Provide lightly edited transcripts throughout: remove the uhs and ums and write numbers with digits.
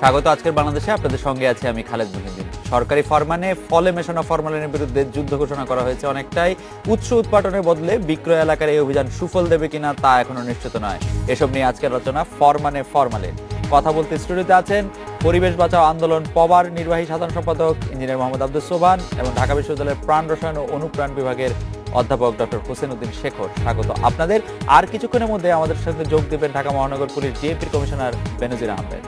স্বাগত আজকের বাংলাদেশে, আপনাদের সঙ্গে আছি আমি খালেদ মুহিউদ্দিন। সরকারি ফরমানে ফলে মেশানো ফরমালিনের বিরুদ্ধে যুদ্ধ ঘোষণা করা হয়েছে অনেকটাই। উৎস উৎপাদনের বদলে বিক্রয় এলাকার এই অভিযান সুফল দেবে কিনা তা এখনো নিশ্চিত নয়। এসব নিয়ে আজকের আলোচনা ফরমানে ফরমালিন। কথা বলতে স্টুডিওতে আছেন পরিবেশ বাঁচাও আন্দোলন পবার নির্বাহী সাধারণ সম্পাদক ইঞ্জিনিয়ার মোহাম্মদ আব্দুস সোবহান এবং ঢাকা বিশ্ববিদ্যালয়ের প্রাণ রসায়ন ও অনুপ্রাণ বিভাগের অধ্যাপক ডক্টর হোসেন উদ্দিন শেখর। স্বাগত আপনাদের। আর কিছুক্ষণের মধ্যে আমাদের সঙ্গে যোগ দেবেন ঢাকা মহানগর পুলিশ ডিএমপির কমিশনার বেনজির আহমেদ।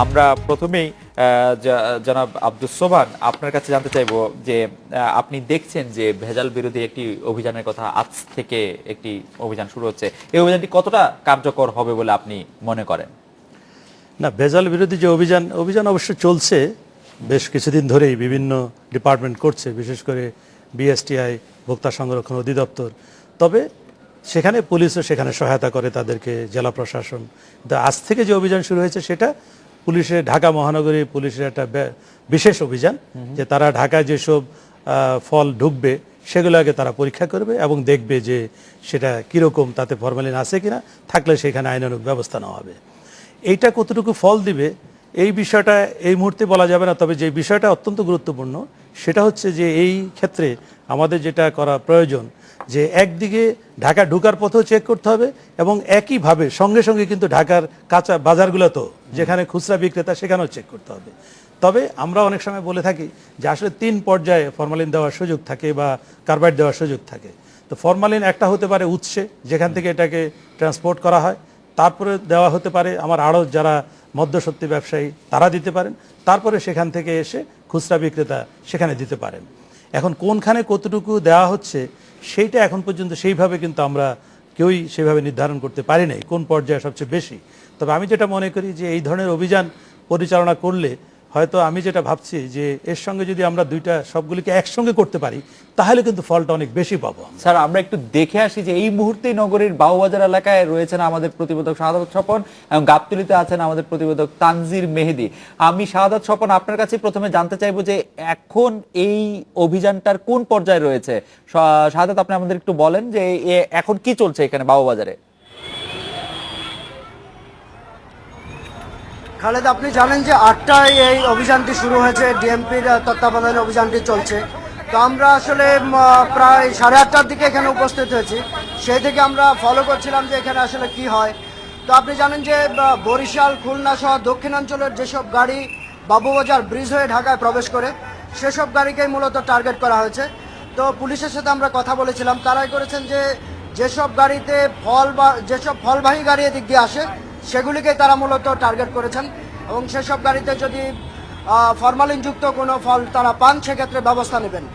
আমরা প্রথমেই জনাব আব্দুস সোবহান, আপনার কাছে জানতে চাইবো যে আপনি দেখছেন যে ভেজাল বিরোধী একটি অভিযানের কথা, আজ থেকে একটি অভিযান শুরু হচ্ছে, এই অভিযানটি কতটা কার্যকর হবে বলে আপনি মনে করেন? না, ভেজাল বিরোধী যে অভিযান অবশ্য চলছে বেশ কিছুদিন ধরেই, বিভিন্ন ডিপার্টমেন্ট করছে, বিশেষ করে বিএসটিআই, ভোক্তা সংরক্ষণ অধিদপ্তর। তবে সেখানে পুলিশও সেখানে সহায়তা করে তাদেরকে, জেলা প্রশাসন। আজ থেকে যে অভিযান শুরু হয়েছে সেটা পুলিশের, ঢাকা মহানগরী পুলিশের একটা বিশেষ অভিযান, যে তারা ঢাকায় যেসব ফল ঢুকবে সেগুলো আগে তারা পরীক্ষা করবে এবং দেখবে যে সেটা কীরকম, তাতে ফরমালিন আছে কিনা, থাকলে সেখানে আইনানুগ ব্যবস্থা নেওয়া হবে। এইটা কতটুকু ফল দিবে এই বিষয়টা এই মুহূর্তে বলা যাবে না। তবে যে বিষয়টা অত্যন্ত গুরুত্বপূর্ণ সেটা হচ্ছে যে এই ক্ষেত্রে আমাদের যেটা করা প্রয়োজন, যে একদিকে ঢাকা ঢোকার পথেও চেক করতে হবে এবং একইভাবে সঙ্গে সঙ্গে কিন্তু ঢাকার কাঁচা বাজারগুলো তো যেখানে খুচরা বিক্রেতা সেখানেও চেক করতে হবে। তবে আমরা অনেক সময় বলে থাকি যে আসলে 3 পর্যায়ে ফরমালিন দেওয়ার সুযোগ থাকে বা কার্বাইড দেওয়ার সুযোগ থাকে। তো ফরমালিন একটা হতে পারে উৎসে, যেখান থেকে এটাকে ট্রান্সপোর্ট করা হয়, তারপরে দেওয়া হতে পারে আমার আড়ত যারা মধ্যসত্ত্বী ব্যবসায়ী তারা দিতে পারেন, তারপরে সেখান থেকে এসে খুচরা বিক্রেতা সেখানে দিতে পারেন। এখন কোনখানে কতটুকু দেওয়া হচ্ছে সেইটা এখন পর্যন্ত সেইভাবে কিন্তু আমরা কেউই সেভাবে নির্ধারণ করতে পারি নাই কোন পর্যায়ে সবচেয়ে বেশি। তবে আমি যেটা মনে করি যে এই ধরনের অভিযান পরিচালনা করলে হয়তো, আমি যেটা ভাবছি যে এর সঙ্গে যদি আমরা সবগুলিকে একসঙ্গে করতে পারি তাহলে কিন্তু ফলটা অনেক বেশি পাবো। স্যার, আমরা একটু দেখে আসি যে এই মুহূর্তে নগরীর বাউবাজার এলাকায় রয়েছেন আমাদের প্রতিবেদক শাহাদাত স্বপন এবং গাবতলীতে আছেন আমাদের প্রতিবেদক তানজির মেহেদি। আমি শাহাদাত স্বপন, আপনার কাছে প্রথমে জানতে চাইবো যে এখন এই অভিযানটার কোন পর্যায়ে রয়েছে। শাহাদাত, আপনি আমাদের একটু বলেন যে এখন কি চলছে এখানে বাউবাজারে। খালেদ, আপনি জানেন যে 8টায় এই অভিযানটি শুরু হয়েছে, ডিএমপির তত্ত্বাবধানে অভিযানটি চলছে। তো আমরা আসলে প্রায় 8:30টার দিকে এখানে উপস্থিত হয়েছি। সেই থেকে আমরা ফলো করছিলাম যে এখানে আসলে কি হয়। তো আপনি জানেন যে বরিশাল, খুলনা সহ দক্ষিণাঞ্চলের যেসব গাড়ি বাবুবাজার ব্রিজ হয়ে ঢাকায় প্রবেশ করে সেসব গাড়িকেই মূলত টার্গেট করা হয়েছে। তো পুলিশের সাথে আমরা কথা বলেছিলাম, তারাই করেছেন যে যেসব গাড়িতে যেসব ফলবাহী গাড়ি এদিক দিয়ে আসে সেগুলিকে তারা মূলত টার্গেট করেছেন এবং সেসব গাড়িতে যদি ফরমালিনযুক্ত কোনো ফল তারা পান সেক্ষেত্রে ব্যবস্থা নেবেন।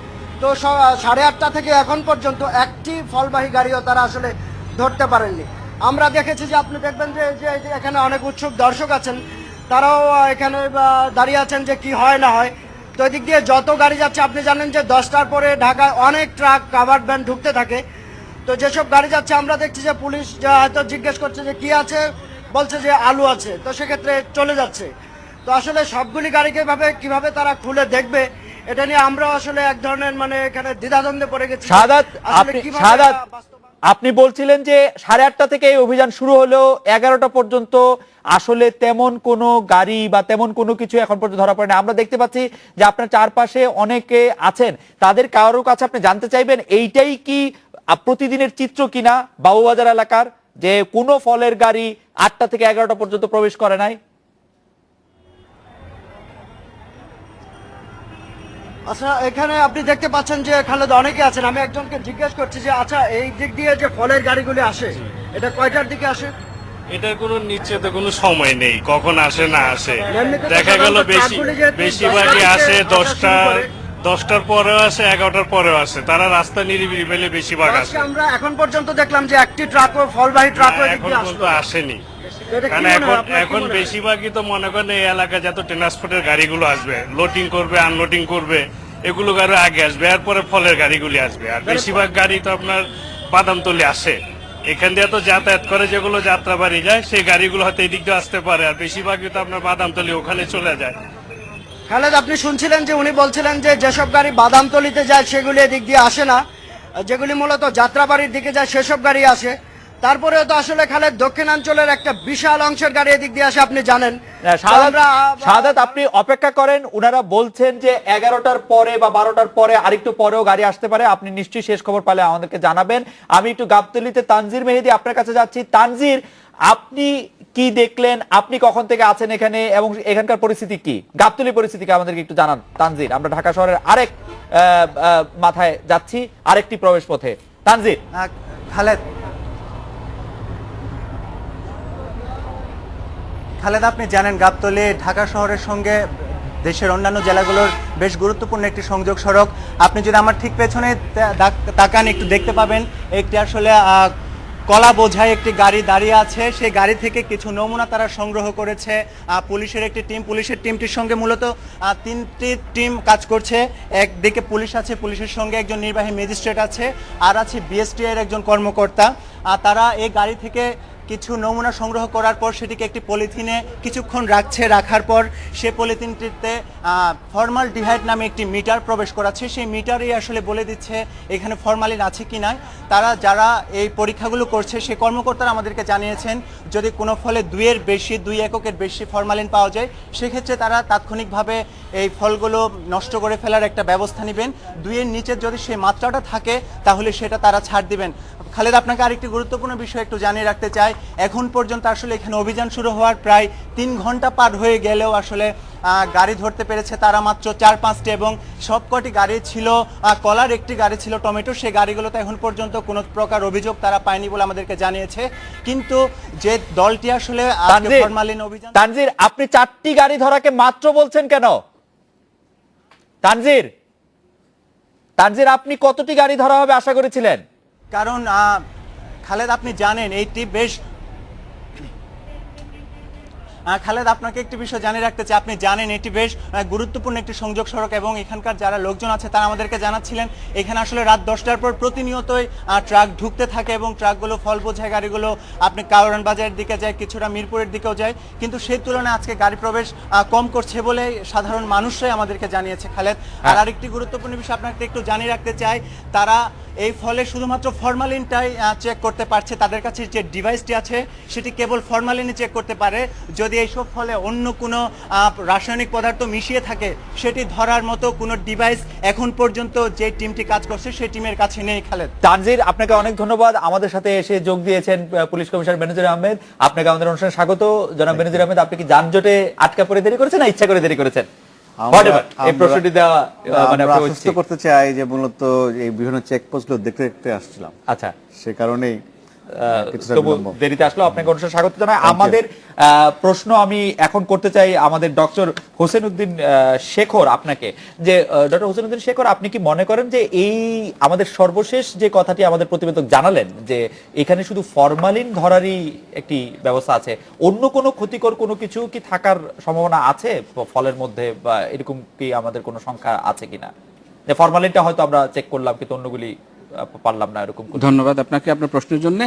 তো 8:30 থেকে এখন পর্যন্ত একটি ফলবাহী গাড়িও তারা আসলে ধরতে পারেননি। আমরা দেখেছি যে আপনি দেখবেন যে এখানে অনেক উৎসুক দর্শক আছেন, তারাও এখানে দাঁড়িয়ে আছেন যে কি হয় না হয়। তো এদিক দিয়ে যত গাড়ি যাচ্ছে, আপনি জানেন যে 10টার পরে ঢাকায় অনেক ট্রাক, কাভার্ড ভ্যান ঢুকতে থাকে। তো যেসব গাড়ি যাচ্ছে আমরা দেখছি যে পুলিশ হয়তো জিজ্ঞেস করছে যে কি আছে, বলছে যে আলু আছে, তো সেক্ষেত্রে চলে যাচ্ছে। তো আসলে সবগুলি গাড়িকে কিভাবে তারা খুলে দেখবে এটা নিয়ে আমরা আসলে এক ধরনের এখানে দ্বিধাদ্বন্দ্বে পড়ে গেছি। শাহাদাত, আপনি বলছিলেন যে 8:30 থেকে এই অভিযান শুরু হলেও 11টা পর্যন্ত আসলে তেমন কোনো গাড়ি বা তেমন কোনো কিছু এখন পর্যন্ত ধরা পড়ে না। আমরা দেখতে পাচ্ছি যে আপনার চারপাশে অনেকে আছেন, তাদের কারোর কাছে আপনি জানতে চাইবেন এইটাই কি প্রতিদিনের চিত্র কিনা বাবুবাজার এলাকার, যে কোনো ফলের গাড়ি 8টা থেকে 11টা পর্যন্ত প্রবেশ করে নাই? আচ্ছা, এখানে আপনি দেখতে পাচ্ছেন যে খালেদ অনেকে আছেন। আমি একজনকে জিজ্ঞেস করছি যে আচ্ছা, এই দিক দিয়ে যে ফলের গাড়িগুলি আসে এটা কয়টার দিকে আসে? এটার কোনো নিশ্চিত কোনো সময় নেই, কখন আসে না আসে। দেখা গেল বেশিরভাগই আসে 10টার পরেও আসে, 11টার পরেও আসে। তারা রাস্তা নিরিবিলি পেলে বেশিরভাগ আসে। আমরা এখন পর্যন্ত দেখলাম যে একটি ট্রাকও, ফলবাহী ট্রাকও এখন পর্যন্ত আসেনি। কারণ এখন বেশিরভাগই তো মনে করেন এই এলাকায় যত ট্রান্সপোর্টের গাড়িগুলো আসবে, লোডিং করবে, আনলোডিং করবে, এগুলো গাড়ি আগে আসবে, এরপরে ফলের গাড়িগুলি আসবে। আর বেশিরভাগ গাড়ি তো আপনার বাদামতলি আসে, এখান দিয়ে তো যাতায়াত করে যেগুলো যাত্রাবাড়ি যায় সেই গাড়িগুলো হয়তো এদিক দিয়ে আসতে পারে, আর বেশিরভাগই তো আপনার বাদামতলি ওখানে চলে যায়। খালেদ, আপনি শুনছিলেন যে উনি বলছিলেন যে যেসব গাড়ি বাদামতলিতে যায় সেগুলি এদিক দিয়ে আসে না, যেগুলি মূলত যাত্রাবাড়ির দিকে যায় সেসব গাড়ি আসে। তারপরেও তো আসলে খালেদ দক্ষিণাঞ্চলের একটা বিশাল অংশের গাড়ি এদিক দিয়ে আসে, আপনি জানেন। শাহাদাত, আপনি অপেক্ষা করেন, উনারা বলছেন যে 11টার পরে বা 12টার পরে আরেকটু পরেও গাড়ি আসতে পারে। আপনি নিশ্চয়ই শেষ খবর পালে আমাদেরকে জানাবেন। আমি একটু গাবতলীতে তানজির মেহেদী আপনার কাছে যাচ্ছি। তানজির, আপনি কি দেখলেন? আপনি কখন থেকে আছেন এখানে এবং এখানকার পরিস্থিতি কি? গাবতলী পরিস্থিতিকে আমাদেরকে একটু জানান তানজির। আমরা ঢাকা শহরের আরেক মাথায় যাচ্ছি, আরেকটি প্রবেশ পথে। তানজির। খালেদ, আপনি জানেন গাবতলী ঢাকা শহরের সঙ্গে দেশের অন্যান্য জেলাগুলোর বেশ গুরুত্বপূর্ণ একটি সংযোগ সড়ক। আপনি যদি আমার ঠিক পেছনে তাকান একটু দেখতে পাবেন একটি আসলে কলা বোঝাই একটি গাড়ি দাঁড়িয়ে আছে। সেই গাড়ি থেকে কিছু নমুনা তারা সংগ্রহ করেছে। পুলিশের একটি টিম, পুলিশের টিমটির সঙ্গে মূলত 3টি টিম কাজ করছে। একদিকে পুলিশ আছে, পুলিশের সঙ্গে একজন নির্বাহী ম্যাজিস্ট্রেট আছে, আর আছে বিএসটিআই এর একজন কর্মকর্তা। তারা এই গাড়ি থেকে কিছু নমুনা সংগ্রহ করার পর সেটিকে একটি পলিথিনে কিছুক্ষণ রাখার পর সে পলিথিনটিতে ফর্মালডিহাইড নামে একটি মিটার প্রবেশ করাচ্ছে। সেই মিটারই আসলে বলে দিচ্ছে এখানে ফরমালিন আছে কি না। তারা যারা এই পরীক্ষাগুলো করছে সে কর্মকর্তারা আমাদেরকে জানিয়েছেন যদি কোনো ফলে 2 এককের বেশি ফরমালিন পাওয়া যায় সেক্ষেত্রে তারা তাৎক্ষণিকভাবে এই ফলগুলো নষ্ট করে ফেলার একটা ব্যবস্থা নেবেন। 2 এর নিচে যদি সেই মাত্রাটা থাকে তাহলে সেটা তারা ছাড় দিবেন। খালেদ, আপনাকে আরেকটি গুরুত্বপূর্ণ বিষয় একটু জানিয়ে রাখতে চাই। এখন পর্যন্ত আসলে এখানে অভিযান শুরু হওয়ার প্রায় 3 ঘন্টা পার হয়ে গেলেও আসলে গাড়ি ধরতে পেরেছে তারা মাত্র 4-5টি, এবং সবকটি গাড়ি ছিল কলার, একটি গাড়ি ছিল টমেটো। সেই গাড়িগুলোতে এখন পর্যন্ত কোনো প্রকার অভিযোগ তারা পায়নি বলে আমাদেরকে জানিয়েছে। কিন্তু যে দলটি আসলে ফরমালিন অভিযান। তানজির, আপনি 4টি গাড়ি ধরাকে মাত্র বলছেন কেন? তানজির, আপনি কতটি গাড়ি ধরা হবে আশা করেছিলেন? কারণ খালেদ, আপনি জানেন এইটি বেশ খালেদ, আপনাকে একটি বিষয় জানিয়ে রাখতে চাই। আপনি জানেন এটি বেশ গুরুত্বপূর্ণ একটি সংযোগ সড়ক, এবং এখানকার যারা লোকজন আছে তারা আমাদেরকে জানাচ্ছিলেন এখানে আসলে রাত 10টার পর প্রতিনিয়তই ট্রাক ঢুকতে থাকে, এবং ট্রাকগুলো ফল বোঝায় গাড়িগুলো আপনি কারওয়ান বাজারের দিকে যায়, কিছুটা মিরপুরের দিকেও যায়। কিন্তু সেই তুলনায় আজকে গাড়ি প্রবেশ কম করছে বলে সাধারণ মানুষরাই আমাদেরকে জানিয়েছে। খালেদ, আর আরেকটি গুরুত্বপূর্ণ বিষয় আপনাকে একটু জানিয়ে রাখতে চাই, তারা এই ফলে শুধুমাত্র ফরমালিনটাই চেক করতে পারছে। তাদের কাছে যে ডিভাইসটি আছে সেটি কেবল ফরমালিনই চেক করতে পারে। যদি এইসব ফলে অন্য কোনো রাসায়নিক পদার্থ মিশিয়ে থাকে সেটি ধরার মতো কোনো ডিভাইস এখন পর্যন্ত যে টিমটি কাজ করছে সেই টিমের কাছে নেই। খালেদ, তানজির, আপনাকে অনেক ধন্যবাদ আমাদের সাথে এসে যোগ দিয়েছেন পুলিশ কমিশনার বেনজির আহমেদ। আপনাকে আমাদের অনুষ্ঠানে স্বাগত। জনাব বেনজির আহমেদ, আপনি কি যানজটে আটকা পড়ে দেরি করেছেন না ইচ্ছা করে দেরি করেছেন? এই প্রশ্নটি দেওয়া মানে আশ্বস্ত করতে চাই যে মূলত এই বিভিন্ন চেকপোস্টগুলো দেখতে দেখতে আসছিলাম। আচ্ছা, সে কারণেই দেরিতে আসলো। আপনাকে অনুষ্ঠানে স্বাগত জানাই। আমাদের প্রশ্ন আমি এখন করতে চাই আমাদের ডক্টর হোসেন উদ্দিন শেখর আপনাকে, যে ডক্টর হোসেন উদ্দিন শেখর, আপনি কি মনে করেন যে এই আমাদের সর্বশেষ যে কথাটি আমাদের প্রতিবেদক জানালেন যে এখানে শুধু ফরমালিন ধরারই একটি ব্যবস্থা আছে, অন্য কোনো ক্ষতিকর কোনো কিছু কি থাকার সম্ভাবনা আছে ফলের মধ্যে, বা এরকম কি আমাদের কোনো সংখ্যা আছে কিনা, যে ফরমালিনটা হয়তো আমরা চেক করলাম কিন্তু অন্যগুলি পারলাম না, এরকম? ধন্যবাদ আপনাকে আপনার প্রশ্নের জন্য।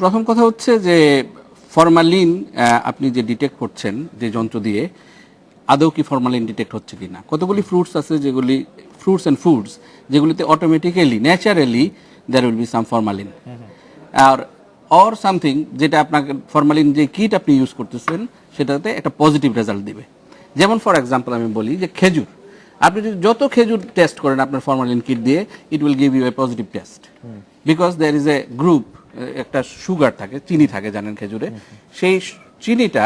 প্রথম কথা হচ্ছে যে ফরমালিন আপনি যে ডিটেক্ট করছেন যে যন্ত্র দিয়ে, আদৌ কি ফরমালিন ডিটেক্ট হচ্ছে কিনা। কতগুলি ফ্রুটস আছে যেগুলি ফ্রুটস অ্যান্ড ফুডস যেগুলিতে automatically naturally there will be some formalin আর সামথিং, যেটা আপনাকে ফরমালিন যে কিট আপনি ইউজ করতেছেন সেটাতে একটা পজিটিভ রেজাল্ট দিবে। যেমন ফর এক্সাম্পল আমি বলি যে খেজুর, আপনি যদি যত খেজুর টেস্ট করেন আপনার ফরমালিন কিট দিয়ে, it will give you a positive test, because there is a group, একটা সুগার থাকে, চিনি থাকে জানেন খেজুরে, সেই চিনিটা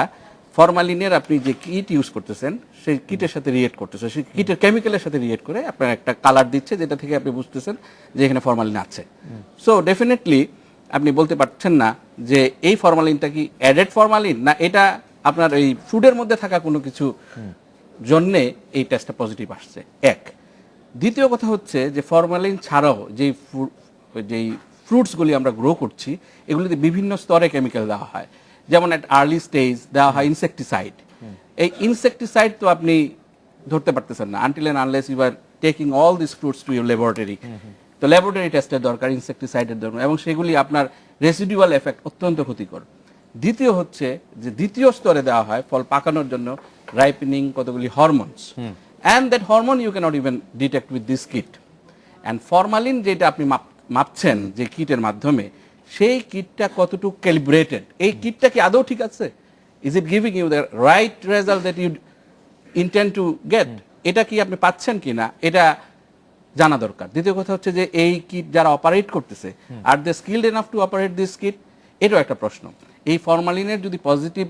ফরমালিনের আপনি যে কিট ইউজ করতেছেন সেই কিটের সাথে রিয়েক্ট করতেছে, সেই কিটের কেমিক্যালের সাথে রিয়েক্ট করে আপনার একটা কালার দিচ্ছে, যেটা থেকে আপনি বুঝতেছেন যে এখানে ফরমালিন আছে। সো ডেফিনেটলি আপনি বলতে পারছেন না যে এই ফরমালিনটা কি অ্যাডেড ফরমালিন না এটা আপনার এই ফুডের মধ্যে থাকা কোনো কিছু জন্যে এই টেস্টটা পজিটিভ আসছে। এক, দ্বিতীয় কথা হচ্ছে যে ফরমালিন ছাড়াও যেই ফ্রুটসগুলি আমরা গ্রো করছি এগুলিতে বিভিন্ন স্তরে কেমিক্যাল দেওয়া হয়, যেমন এট আর্লি স্টেজ দেওয়া হয় ইনসেকটিসাইড। এই ইনসেকটিসাইড তো আপনি ধরতে পারতেছেন না until and unless you are taking all this fruits to your laboratory. তো ল্যাবরেটরি টেস্টের দরকার, ইনসেকটিসাইডের দরকার, এবং সেগুলি আপনার রেসিডুয়াল এফেক্ট অত্যন্ত ক্ষতিকর। দ্বিতীয় হচ্ছে যে দ্বিতীয় স্তরে দেওয়া হয় ফল পাকানোর জন্য রাইপেনিং কতগুলি hormones, and that hormone you can't even detect with this kit. And formalin যেটা আপনি মাপছেন যে কিটের মাধ্যমে, সেই কিটটা কতটুকু ক্যালিব্রেটেড, এই কিটটা কি আদৌ ঠিক আছে, is it giving you the right result that you intend to get, এটা কি আপনি পাচ্ছেন কিনা এটা জানা দরকার। দ্বিতীয় কথা হচ্ছে যে এই কিট যারা অপারেট করতেছে, আর they skilled enough to operate this kit, এটাও একটা প্রশ্ন। এই ফরমালিনের যদি পজিটিভ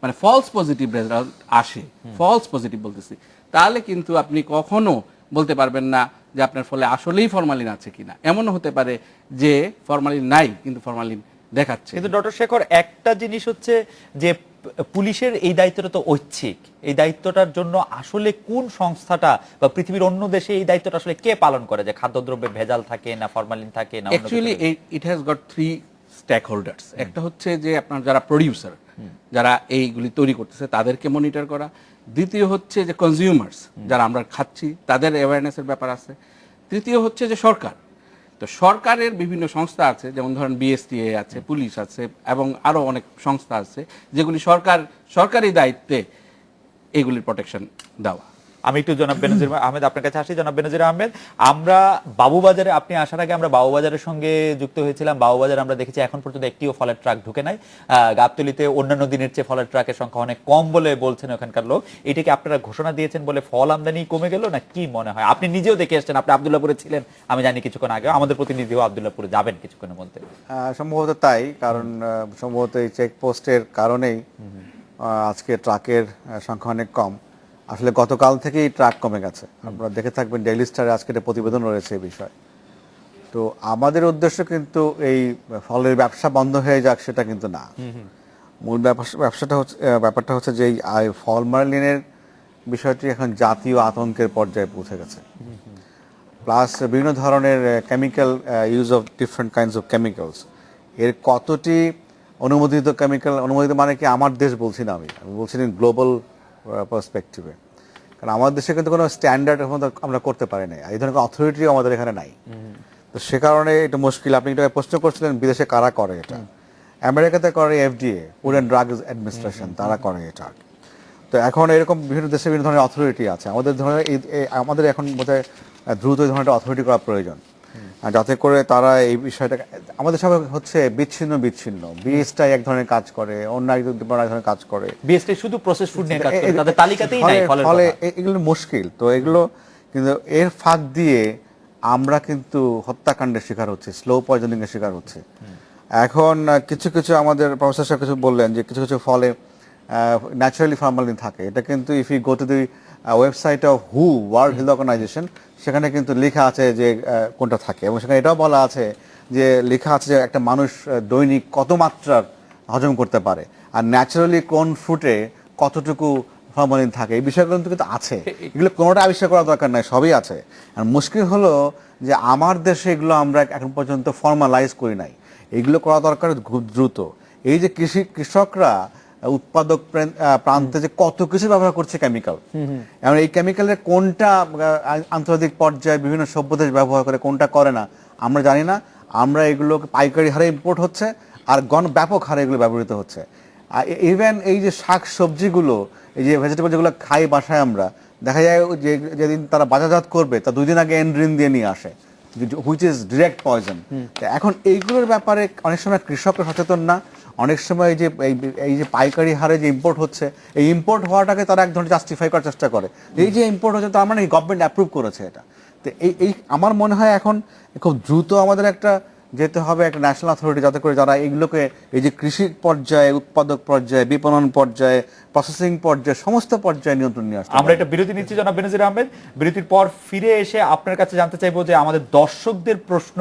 মানে ফলস পজিটিভ রেজাল্ট আসে, ফলস পজিটিভ বলতেছি, তাহলে কিন্তু আপনি কখনো বলতে পারবেন না যে আপনার ফলে আসলেই ফরমালিন আছে কিনা। এমনও হতে পারে যে ফরমালিন নাই কিন্তু ফরমালিন দেখাচ্ছে। কিন্তু ডক্টর শেখর, একটা জিনিস হচ্ছে যে পুলিশের এই দায়িত্বটা তো ঐচ্ছিক, এই দায়িত্বটার জন্য আসলে কোন সংস্থাটা বা পৃথিবীর অন্য দেশে এই দায়িত্বটা আসলে কে পালন করে, যে খাদ্যদ্রব্যে ভেজাল থাকে না ফরমালিন থাকে না? Actually it has got 3 stakeholders. একটা হচ্ছে যে আপনার যারা প্রডিউসার, যারা এইগুলি তৈরি করতেছে তাদেরকে মনিটর করা। দ্বিতীয় হচ্ছে যে কনজিউমার্স, যারা আমরা খাচ্ছি তাদের অ্যাওয়ারনেসের ব্যাপার আছে। তৃতীয় হচ্ছে যে সরকার। তো সরকারের বিভিন্ন সংস্থা আছে, যেমন ধরেন বিএসটিএ আছে, পুলিশ আছে এবং আরো অনেক সংস্থা আছে যেগুলি সরকারি দায়িত্বে এগুলির প্রোটেকশন দেওয়া। আমি একটু জনাব বেনজির আহমেদ আপনার কাছে আসি। জনাব বেনজির আহমেদ, আমরা বাবুবাজারে, আপনি আসার আগে আমরা বাবুবাজারের সঙ্গে যুক্ত হয়েছিলাম। বাবুবাজারে আমরা দেখেছি এখন পর্যন্ত একটিও ফলের ট্রাক ঢুকে নাই। গাবতলীতে অন্যান্য দিনের চেয়ে ফলের ট্রাকের সংখ্যা অনেক কম বলে বলছেন ওখানকার লোক। এটাকে আপনারা ঘোষণা দিয়েছেন বলে ফল আমদানি কমে গেল, না কি মনে হয়? আপনি নিজেও দেখে এসেছেন, আপনি আব্দুল্লাহপুরে ছিলেন আমি জানি কিছুক্ষণ আগে, আমাদের প্রতিনিধিও আব্দুল্লাহপুরে যাবেন কিছুক্ষণের মধ্যে। সম্ভবত তাই, কারণ সম্ভবত এই চেকপোস্টের কারণেই আজকে ট্রাকের সংখ্যা অনেক কম। আসলে গতকাল থেকেই ট্রাক কমে গেছে, আপনারা দেখে থাকবেন ডেইলি স্টারে আজকে একটা প্রতিবেদন রয়েছে এই বিষয়ে। তো আমাদের উদ্দেশ্য কিন্তু এই ফলের ব্যবসা বন্ধ হয়ে যাক সেটা কিন্তু না। মূল ব্যাপারটা হচ্ছে যে এই ফরমালিনের বিষয়টি এখন জাতীয় আতঙ্কের পর্যায়ে পৌঁছে গেছে। প্লাস বিভিন্ন ধরনের chemical use of different kinds of chemicals, এর কতটি অনুমোদিত কেমিক্যাল, অনুমোদিত মানে কি আমার দেশ বলছি না, আমি বলছি গ্লোবাল পার্সপেক্টিভে। কারণ আমাদের দেশে কিন্তু কোনো স্ট্যান্ডার্ড আমরা করতে পারি না, এই ধরনের অথরিটিও আমাদের এখানে নাই। তো সে কারণে এটা মুশকিল। আপনি এটা প্রশ্ন করছিলেন বিদেশে কারা করে এটা, আমেরিকাতে করে FDA, food and drug administration, তারা করে এটা। তো এখন এরকম বিভিন্ন দেশে বিভিন্ন ধরনের অথরিটি আছে, আমাদের এখন বোধহয় দ্রুত এই ধরনের অথরিটি করা প্রয়োজন, যাতে করে তারা এই বিষয়টা, আমাদের সব হচ্ছে বিচ্ছিন্ন বিএসটাই এক ধরনের কাজ করে, অন্য এক ধরনের কাজ করে। বিএসটি শুধু প্রসেস ফুড নিয়ে কাজ করে, তাদের তালিকাতেই নাই ফলের ফলে কথা। এগুলো মুশকিল। তো এগুলো কিন্তু এর ফাঁক দিয়ে আমরা কিন্তু হত্যাকাণ্ডের শিকার হচ্ছে, স্লো পয়জনিং এর শিকার হচ্ছে। এখন কিছু কিছু আমাদের প্রফেসর সাহেব কিছু বললেন যে কিছু কিছু ফলে ন্যাচারালি ফরমালিন থাকে। এটা কিন্তু if you go to the website of হু, ওয়ার্ল্ড হেলথ অর্গানাইজেশন, সেখানে কিন্তু লেখা আছে যে কোনটা থাকে, এবং সেখানে এটাও বলা আছে যে লেখা আছে যে একটা মানুষ দৈনিক কত মাত্রার হজম করতে পারে, আর ন্যাচারালি কোন ফ্রুটে কতটুকু ফরমালিন থাকে, এই বিষয়গুলো কিন্তু আছে। এগুলো কোনোটা আবিষ্কার করার দরকার নাই, সবই আছে। আর মুশকিল হলো যে আমার দেশে এগুলো আমরা এখন পর্যন্ত ফর্মালাইজ করি নাই, এগুলো করা দরকার খুব দ্রুত। এই যে কৃষকরা উৎপাদক প্রান্তে যে কত কিছু ব্যবহার করছে কেমিক্যাল, এবং এই কেমিক্যালের কোনটা আন্তর্জাতিক পর্যায়ে বিভিন্ন সভ্য দেশ ব্যবহার করে, কোনটা করে না আমরা জানি না। আমরা এগুলো পাইকারি হারে ইম্পোর্ট হচ্ছে, আর ব্যাপক হারে এগুলো ব্যবহৃত হচ্ছে। আর ইভেন এই যে শাক সবজিগুলো, এই যে ভেজিটেবল যেগুলো খাই বাসায়, আমরা দেখা যায় যে যেদিন তারা বাজারজাত করবে তার 2 দিন আগে এন্ড্রিন দিয়ে নিয়ে আসে, হুইচ ইজ ডিরেক্ট পয়জন। এখন এইগুলোর ব্যাপারে অনেক সময় কৃষকরা সচেতন না, অনেক সময় এই যে পাইকারি হারে যে ইম্পোর্ট হচ্ছে, এই ইম্পোর্ট হওয়াটাকে তারা এক ধরনের জাস্টিফাই করার চেষ্টা করে, এই যে ইম্পোর্ট হচ্ছে তার মানে গভর্নমেন্ট অ্যাপ্রুভ করেছে এটা। তো এই আমার মনে হয় এখন খুব দ্রুত আমাদের একটা যেতে হবে একটা ন্যাশনাল অথরিটি, যাতে করে যারা এইগুলোকে এই যে কৃষি পর্যায়ে, উৎপাদক পর্যায়ে, বিপণন পর্যায়ে, প্রসেসিং পর্যায়ে, সমস্ত পর্যায়ে নিয়ন্ত্রণ নিয়ে আসে। আমরা একটা বিরতি নিচ্ছি জনাব বেনজির আহমেদ। বিরতির পর ফিরে এসে আপনার কাছে জানতে চাইবো যে আমাদের দর্শকদের প্রশ্ন,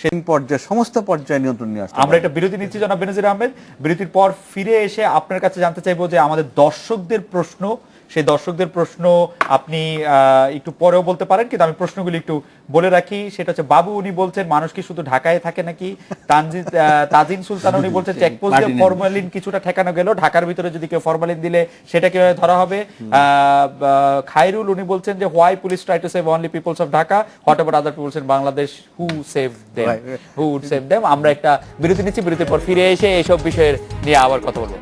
সেই পর্যায়ে সমস্ত পর্যায়ে নিয়ন্ত্রণ নিয়ে আসে। আমরা একটা বিরতি নিচ্ছি জনাব বেনজির আহমেদ। বিরতির পর ফিরে এসে আপনার কাছে জানতে চাইবো যে আমাদের দর্শকদের প্রশ্ন সেই দর্শকদের প্রশ্ন আপনি একটু পরেও বলতে পারেন, কিন্তু আমি প্রশ্নগুলি একটু বলে রাখি। সেটা হচ্ছে, বাবু উনি বলছেন মানুষ কি শুধু ঢাকায় থাকে নাকি? তাজিন সুলতান উনি বলছেন চেকপোস্ট দিয়ে ফরমালিন কিছুটা ঠেকানো গেল, ঢাকার ভিতরে যদি কেউ ফরমালিন দিলে সেটা কিভাবে ধরা হবে? খায়রুল উনি বলছেন যে why police try to save only peoples of Dhaka, whatever other peoples in Bangladesh, who save them, who would save them. আমরা একটা বিরতি নিচ্ছি, বিরতির পর ফিরে এসে এইসব বিষয়ের নিয়ে আবার কথা বলবো।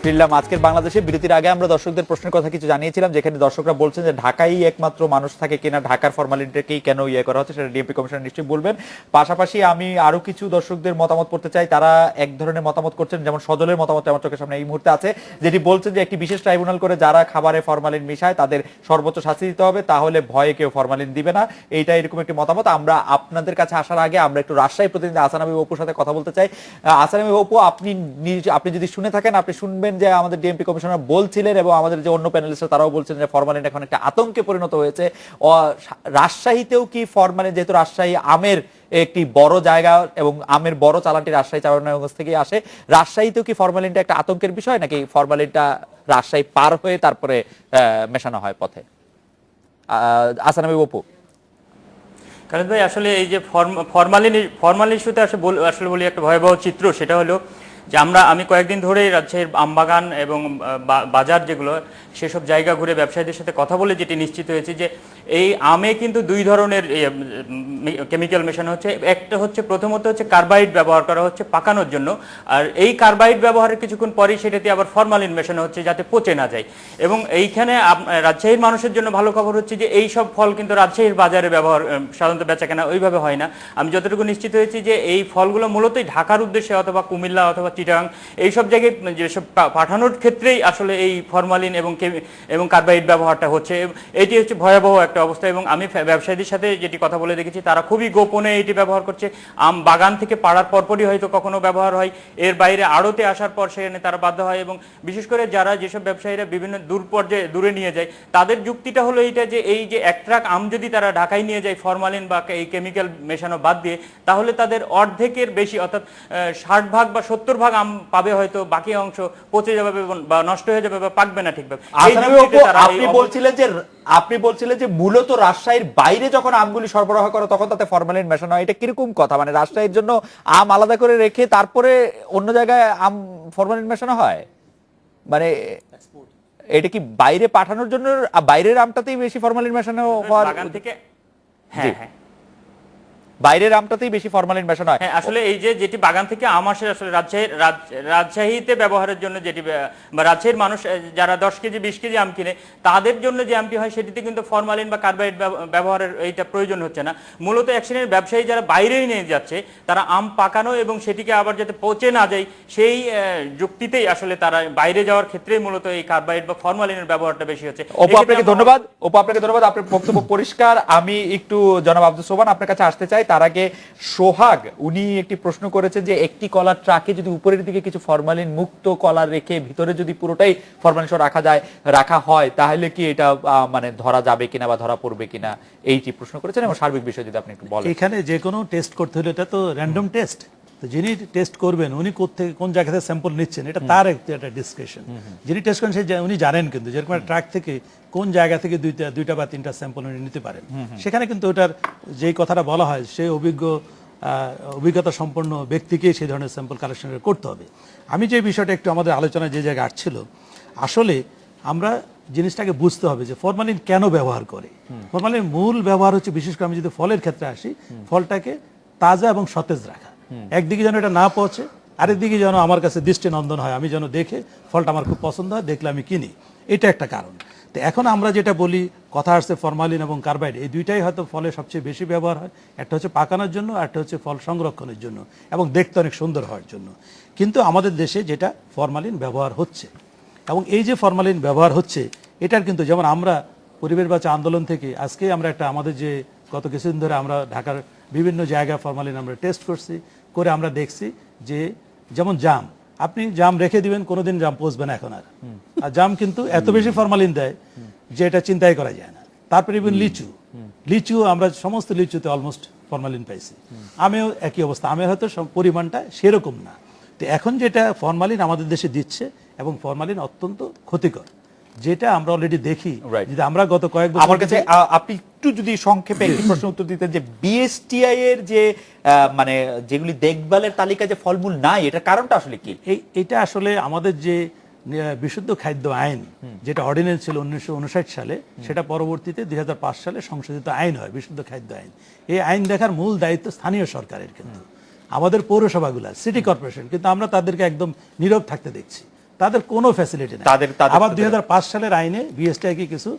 ফিরলাম। আজকের বাংলাদেশে বিরতির আগে আমরা দর্শকদের প্রশ্নের কথা কিছু জানিয়েছিলাম, যেখানে দর্শকরা বলছেন যে ঢাকায় একমাত্র মানুষ থাকে কিনা, ঢাকার ফরমালিটিকেই কেন করা হচ্ছে, সেটা ডিএমপি কমিশনার নিশ্চয়ই বলবেন। পাশাপাশি আমি আরো কিছু দর্শকদের মতামত পড়তে চাই। তারা এক ধরনের মতামত করছেন, যেমন সজলের মতামত আমার চোখের সামনে এই মুহূর্তে আছে, যেটি বলছেন যে একটি বিশেষ ট্রাইব্যুনাল করে যারা খাবারে ফরমালিন মিশায় তাদের সর্বোচ্চ শাস্তি দিতে হবে, তাহলে ভয়ে কেউ ফরমালিন দিবে না। এইটা এরকম একটি মতামত। আমরা আপনাদের কাছে আসার আগে আমরা একটু রাজশাহী প্রতিনিধি আহসান হাবিব অপুর সাথে কথা বলতে চাই। আহসান হাবিব অপু, আপনি যদি শুনে থাকেন, আপনি শুনবেন যে আমাদের ডিএমপি কমিশনার বলছিলেন এবং আমাদের যে অন্য প্যানেলিস্টরা তারাও বলছেন যে ফরমালিন এখন একটা আতঙ্কে পরিণত হয়েছে। রাজশাহীতেও কি ফরমালিন, যেহেতু রাজশাহী আমের একটি বড় জায়গা এবং আমের বড় চালানটি রাজশাহী চাঁপাইনবাবগঞ্জ থেকে আসে, রাজশাহীতেও কি ফরমালিনটা একটা আতঙ্কের বিষয়, নাকি ফরমালিনটা রাজশাহী পার হয়ে তারপরে মেশানো হয় পথে? আহসান হাবিব অপু। কারণ ভাই, আসলে এই যে ফরমালিন ইস্যুতে আসলে বলি একটা ভয়াবহ চিত্র, সেটা হলো যে আমি কয়েকদিন ধরেই রাজশাহীর আমবাগান এবং বাজার যেগুলো, সেসব জায়গা ঘুরে ব্যবসায়ীদের সাথে কথা বলে যেটি নিশ্চিত হয়েছে যে এই আমে কিন্তু দুই ধরনের কেমিক্যাল মেশানো হচ্ছে। একটা হচ্ছে, প্রথমত হচ্ছে কার্বাইড ব্যবহার করা হচ্ছে পাকানোর জন্য, আর এই কার্বাইড ব্যবহারের কিছুক্ষণ পরেই সেটাতে আবার ফরমালিন মেশানো হচ্ছে যাতে পচে না যায়। এবং এইখানে রাজশাহীর মানুষের জন্য ভালো খবর হচ্ছে যে এই সব ফল কিন্তু রাজশাহীর বাজারে সাধারণত বেচাকেনা ওইভাবে হয় না। আমি যতটুকু নিশ্চিত হয়েছি যে এই ফলগুলো মূলতই ঢাকার উদ্দেশ্যে অথবা কুমিল্লা অথবা চিটাগাং এইসব জায়গায় যেসব পাঠানোর ক্ষেত্রেই আসলে এই ফরমালিন এবং কার্বাইড ব্যবহারটা হচ্ছে। এটি হচ্ছে ভয়াবহ একটা অবস্থা। এবং আমি ব্যবসায়ীদের সাথে যেটি কথা বলে দেখেছি, তারা খুবই গোপনে এটি ব্যবহার করছে। আম বাগান থেকে পাড়ার পরপরই হয়তো কখনো ব্যবহার হয়, এর বাইরে আড়তে আসার পর সেখানে তারা বাধ্য হয়। এবং বিশেষ করে যেসব ব্যবসায়ীরা বিভিন্ন দূরে নিয়ে যায়, তাদের যুক্তিটা হলো এইটা যে এই যে এক ট্রাক আম যদি তারা ঢাকায় নিয়ে যায় ফরমালিন বা এই কেমিক্যাল মেশানো বাদ দিয়ে, তাহলে তাদের অর্ধেকের বেশি অর্থাৎ 60% বা 70% আম পাবে, হয়তো বাকি অংশ পচে যাবে বা নষ্ট হয়ে যাবে বা পাকবে না ঠিকভাবে। আপনি বলছিলেন যে মূলত রাজশাহীর বাইরে যখন আমগুলি সরবরাহ করে তখন তাতে ফরমালিন মেশানো হয়, এটা কিরকম কথা? মানে রাজশাহীর জন্য আম আলাদা করে রেখে তারপরে অন্য জায়গায় আম ফরমালিন মেশানো হয়? মানে এটা কি বাইরে পাঠানোর জন্য বাইরের আমটাতেই বেশি ফরমালিন মেশানো হয়? বাগান থেকে, হ্যাঁ হ্যাঁ, বাইরের আমটাতেই বেশি ফরমালিন মেশানো হয়। হ্যাঁ, আসলে এই যে যেটি বাগান থেকে আম আসে, আসলে রাজশাহীতে ব্যবহারের জন্য যেটি, বা রাজশাহীর মানুষ যারা 10 কেজি 20 কেজি আম কিনে, তাদের জন্য যে আমটি হয় সেটিতে কিন্তু ফরমালিন বা কার্বাইড ব্যবহারের এইটা প্রয়োজন হচ্ছে না। মূলত এক শ্রেণীর ব্যবসায়ী যারা বাইরেই নিয়ে যাচ্ছে, তারা আম পাকানো এবং সেটিকে আবার যাতে পচে না যায় সেই যুক্তিতেই আসলে তারা বাইরে যাওয়ার ক্ষেত্রেই মূলত এই কার্বাইড বা ফরমালিনের ব্যবহারটা বেশি হচ্ছে। অপু, আপনাকে ধন্যবাদ। আপনার বক্তব্য পরিষ্কার। আমি একটু জনাব আব্দুল সোবহান আপনার কাছে আসতে চাই। তার আগে সোহাগ উনি একটি প্রশ্ন করেছেন যে একটি কলার ট্রাকে যদি উপরের দিকে কিছু ফরমালিন মুক্ত কলা রেখে ভিতরে যদি পুরোটাই ফরমালিন রাখা হয়, তাহলে কি এটা মানে ধরা যাবে কিনা বা ধরা পড়বে কিনা, এইটি প্রশ্ন করেছেন। এবং সার্বিক বিষয় যদি আপনি একটু বলেন। এখানে যে কোনো টেস্ট করতে হলে এটা তো র্যান্ডম টেস্ট, তো যিনি টেস্ট করবেন উনি কোন জায়গা থেকে স্যাম্পল নিচ্ছেন এটা তার একটা ডিসক্রিপশন। যিনি টেস্ট করেন উনি জানেন কিন্তু যেরকম ট্রাক থেকে কোন জায়গা থেকে দুইটা বা তিনটা স্যাম্পল উনি নিতে পারেন। সেখানে কিন্তু ওটার যেই কথাটা বলা হয় সে অভিজ্ঞতা সম্পন্ন ব্যক্তিকে সেই ধরনের স্যাম্পল কালেকশন করতে হবে। আমি যে বিষয়টা একটু আমাদের আলোচনায় যে জায়গায় আসছিল, আসলে আমরা জিনিসটাকে বুঝতে হবে যে ফরমালিন কেন ব্যবহার করে। ফরমালিন মূল ব্যবহার হচ্ছে, বিশেষ করে আমি যদি ফলের ক্ষেত্রে আসি, ফলটাকে তাজা এবং সতেজ রাখা। একদিকে যেন এটা না পৌঁছে, আরেকদিকে যেন আমার কাছে দৃষ্টিনন্দন হয়, আমি যেন দেখে ফলটা আমার খুব পছন্দ হয়, দেখলে আমি কিনি। এটা একটা কারণ। তো এখন আমরা যেটা বলি, কথা আসছে ফরমালিন এবং কার্বাইড, এই দুইটাই হয়তো ফলে সবচেয়ে বেশি ব্যবহার হয়। একটা হচ্ছে পাকানোর জন্য, আর একটা হচ্ছে ফল সংরক্ষণের জন্য এবং দেখতে অনেক সুন্দর হওয়ার জন্য। কিন্তু আমাদের দেশে যেটা ফরমালিন ব্যবহার হচ্ছে, এবং এই যে ফরমালিন ব্যবহার হচ্ছে, এটার কিন্তু যেমন আমরা পরিবেশ বাঁচা আন্দোলন থেকে আজকে আমরা আমাদের যে গত কিছুদিন ধরে আমরা ঢাকার বিভিন্ন জায়গায় ফরমালিন আমরা টেস্ট করে আমরা দেখছি যে যেমন জাম, আপনি জাম রেখে দিবেন, কোনোদিন জাম পচবে না এখন আর জাম কিন্তু এত বেশি ফরমালিন দেয় যে এটা চিন্তাই করা যায় না। তারপরে ইভেন লিচু আমরা সমস্ত লিচুতে অলমোস্ট ফরমালিন পাইছি। আমেও একই অবস্থা, আমের হয়তো পরিমাণটা সেরকম না। তো এখন যেটা ফরমালিন আমাদের দেশে দিচ্ছে, এবং ফরমালিন অত্যন্ত ক্ষতিকর, যেটা আমরা অলরেডি দেখি। Right. যদি আমরা গত কয়েক বছর আমার কাছে আপনি একটু যদি সংক্ষেপে একটি প্রশ্ন উত্তর দিতেন যে বিএসটিআই এর যে মানে যেগুলি দেখভালের তালিকায় যে ফলমূল নাই, এটার কারণটা আসলে কি? এটা আসলে আমাদের যে বিশুদ্ধ খাদ্য আইন, যেটা অর্ডিন্যান্স ছিল 1959 সালে, সেটা পরবর্তীতে 2005 সালে সংশোধিত আইন হয়, বিশুদ্ধ খাদ্য আইন। এই আইন দেখার মূল দায়িত্ব স্থানীয় সরকারের, কিন্তু আমাদের পৌরসভাগুলা, সিটি কর্পোরেশন, কিন্তু আমরা তাদেরকে একদম নীরব থাকতে দেখছি, তাদের কোনো ফ্যাসিলিটি নেই। আবার 2005 সালের আইনে বিএসটিআই কে কিছু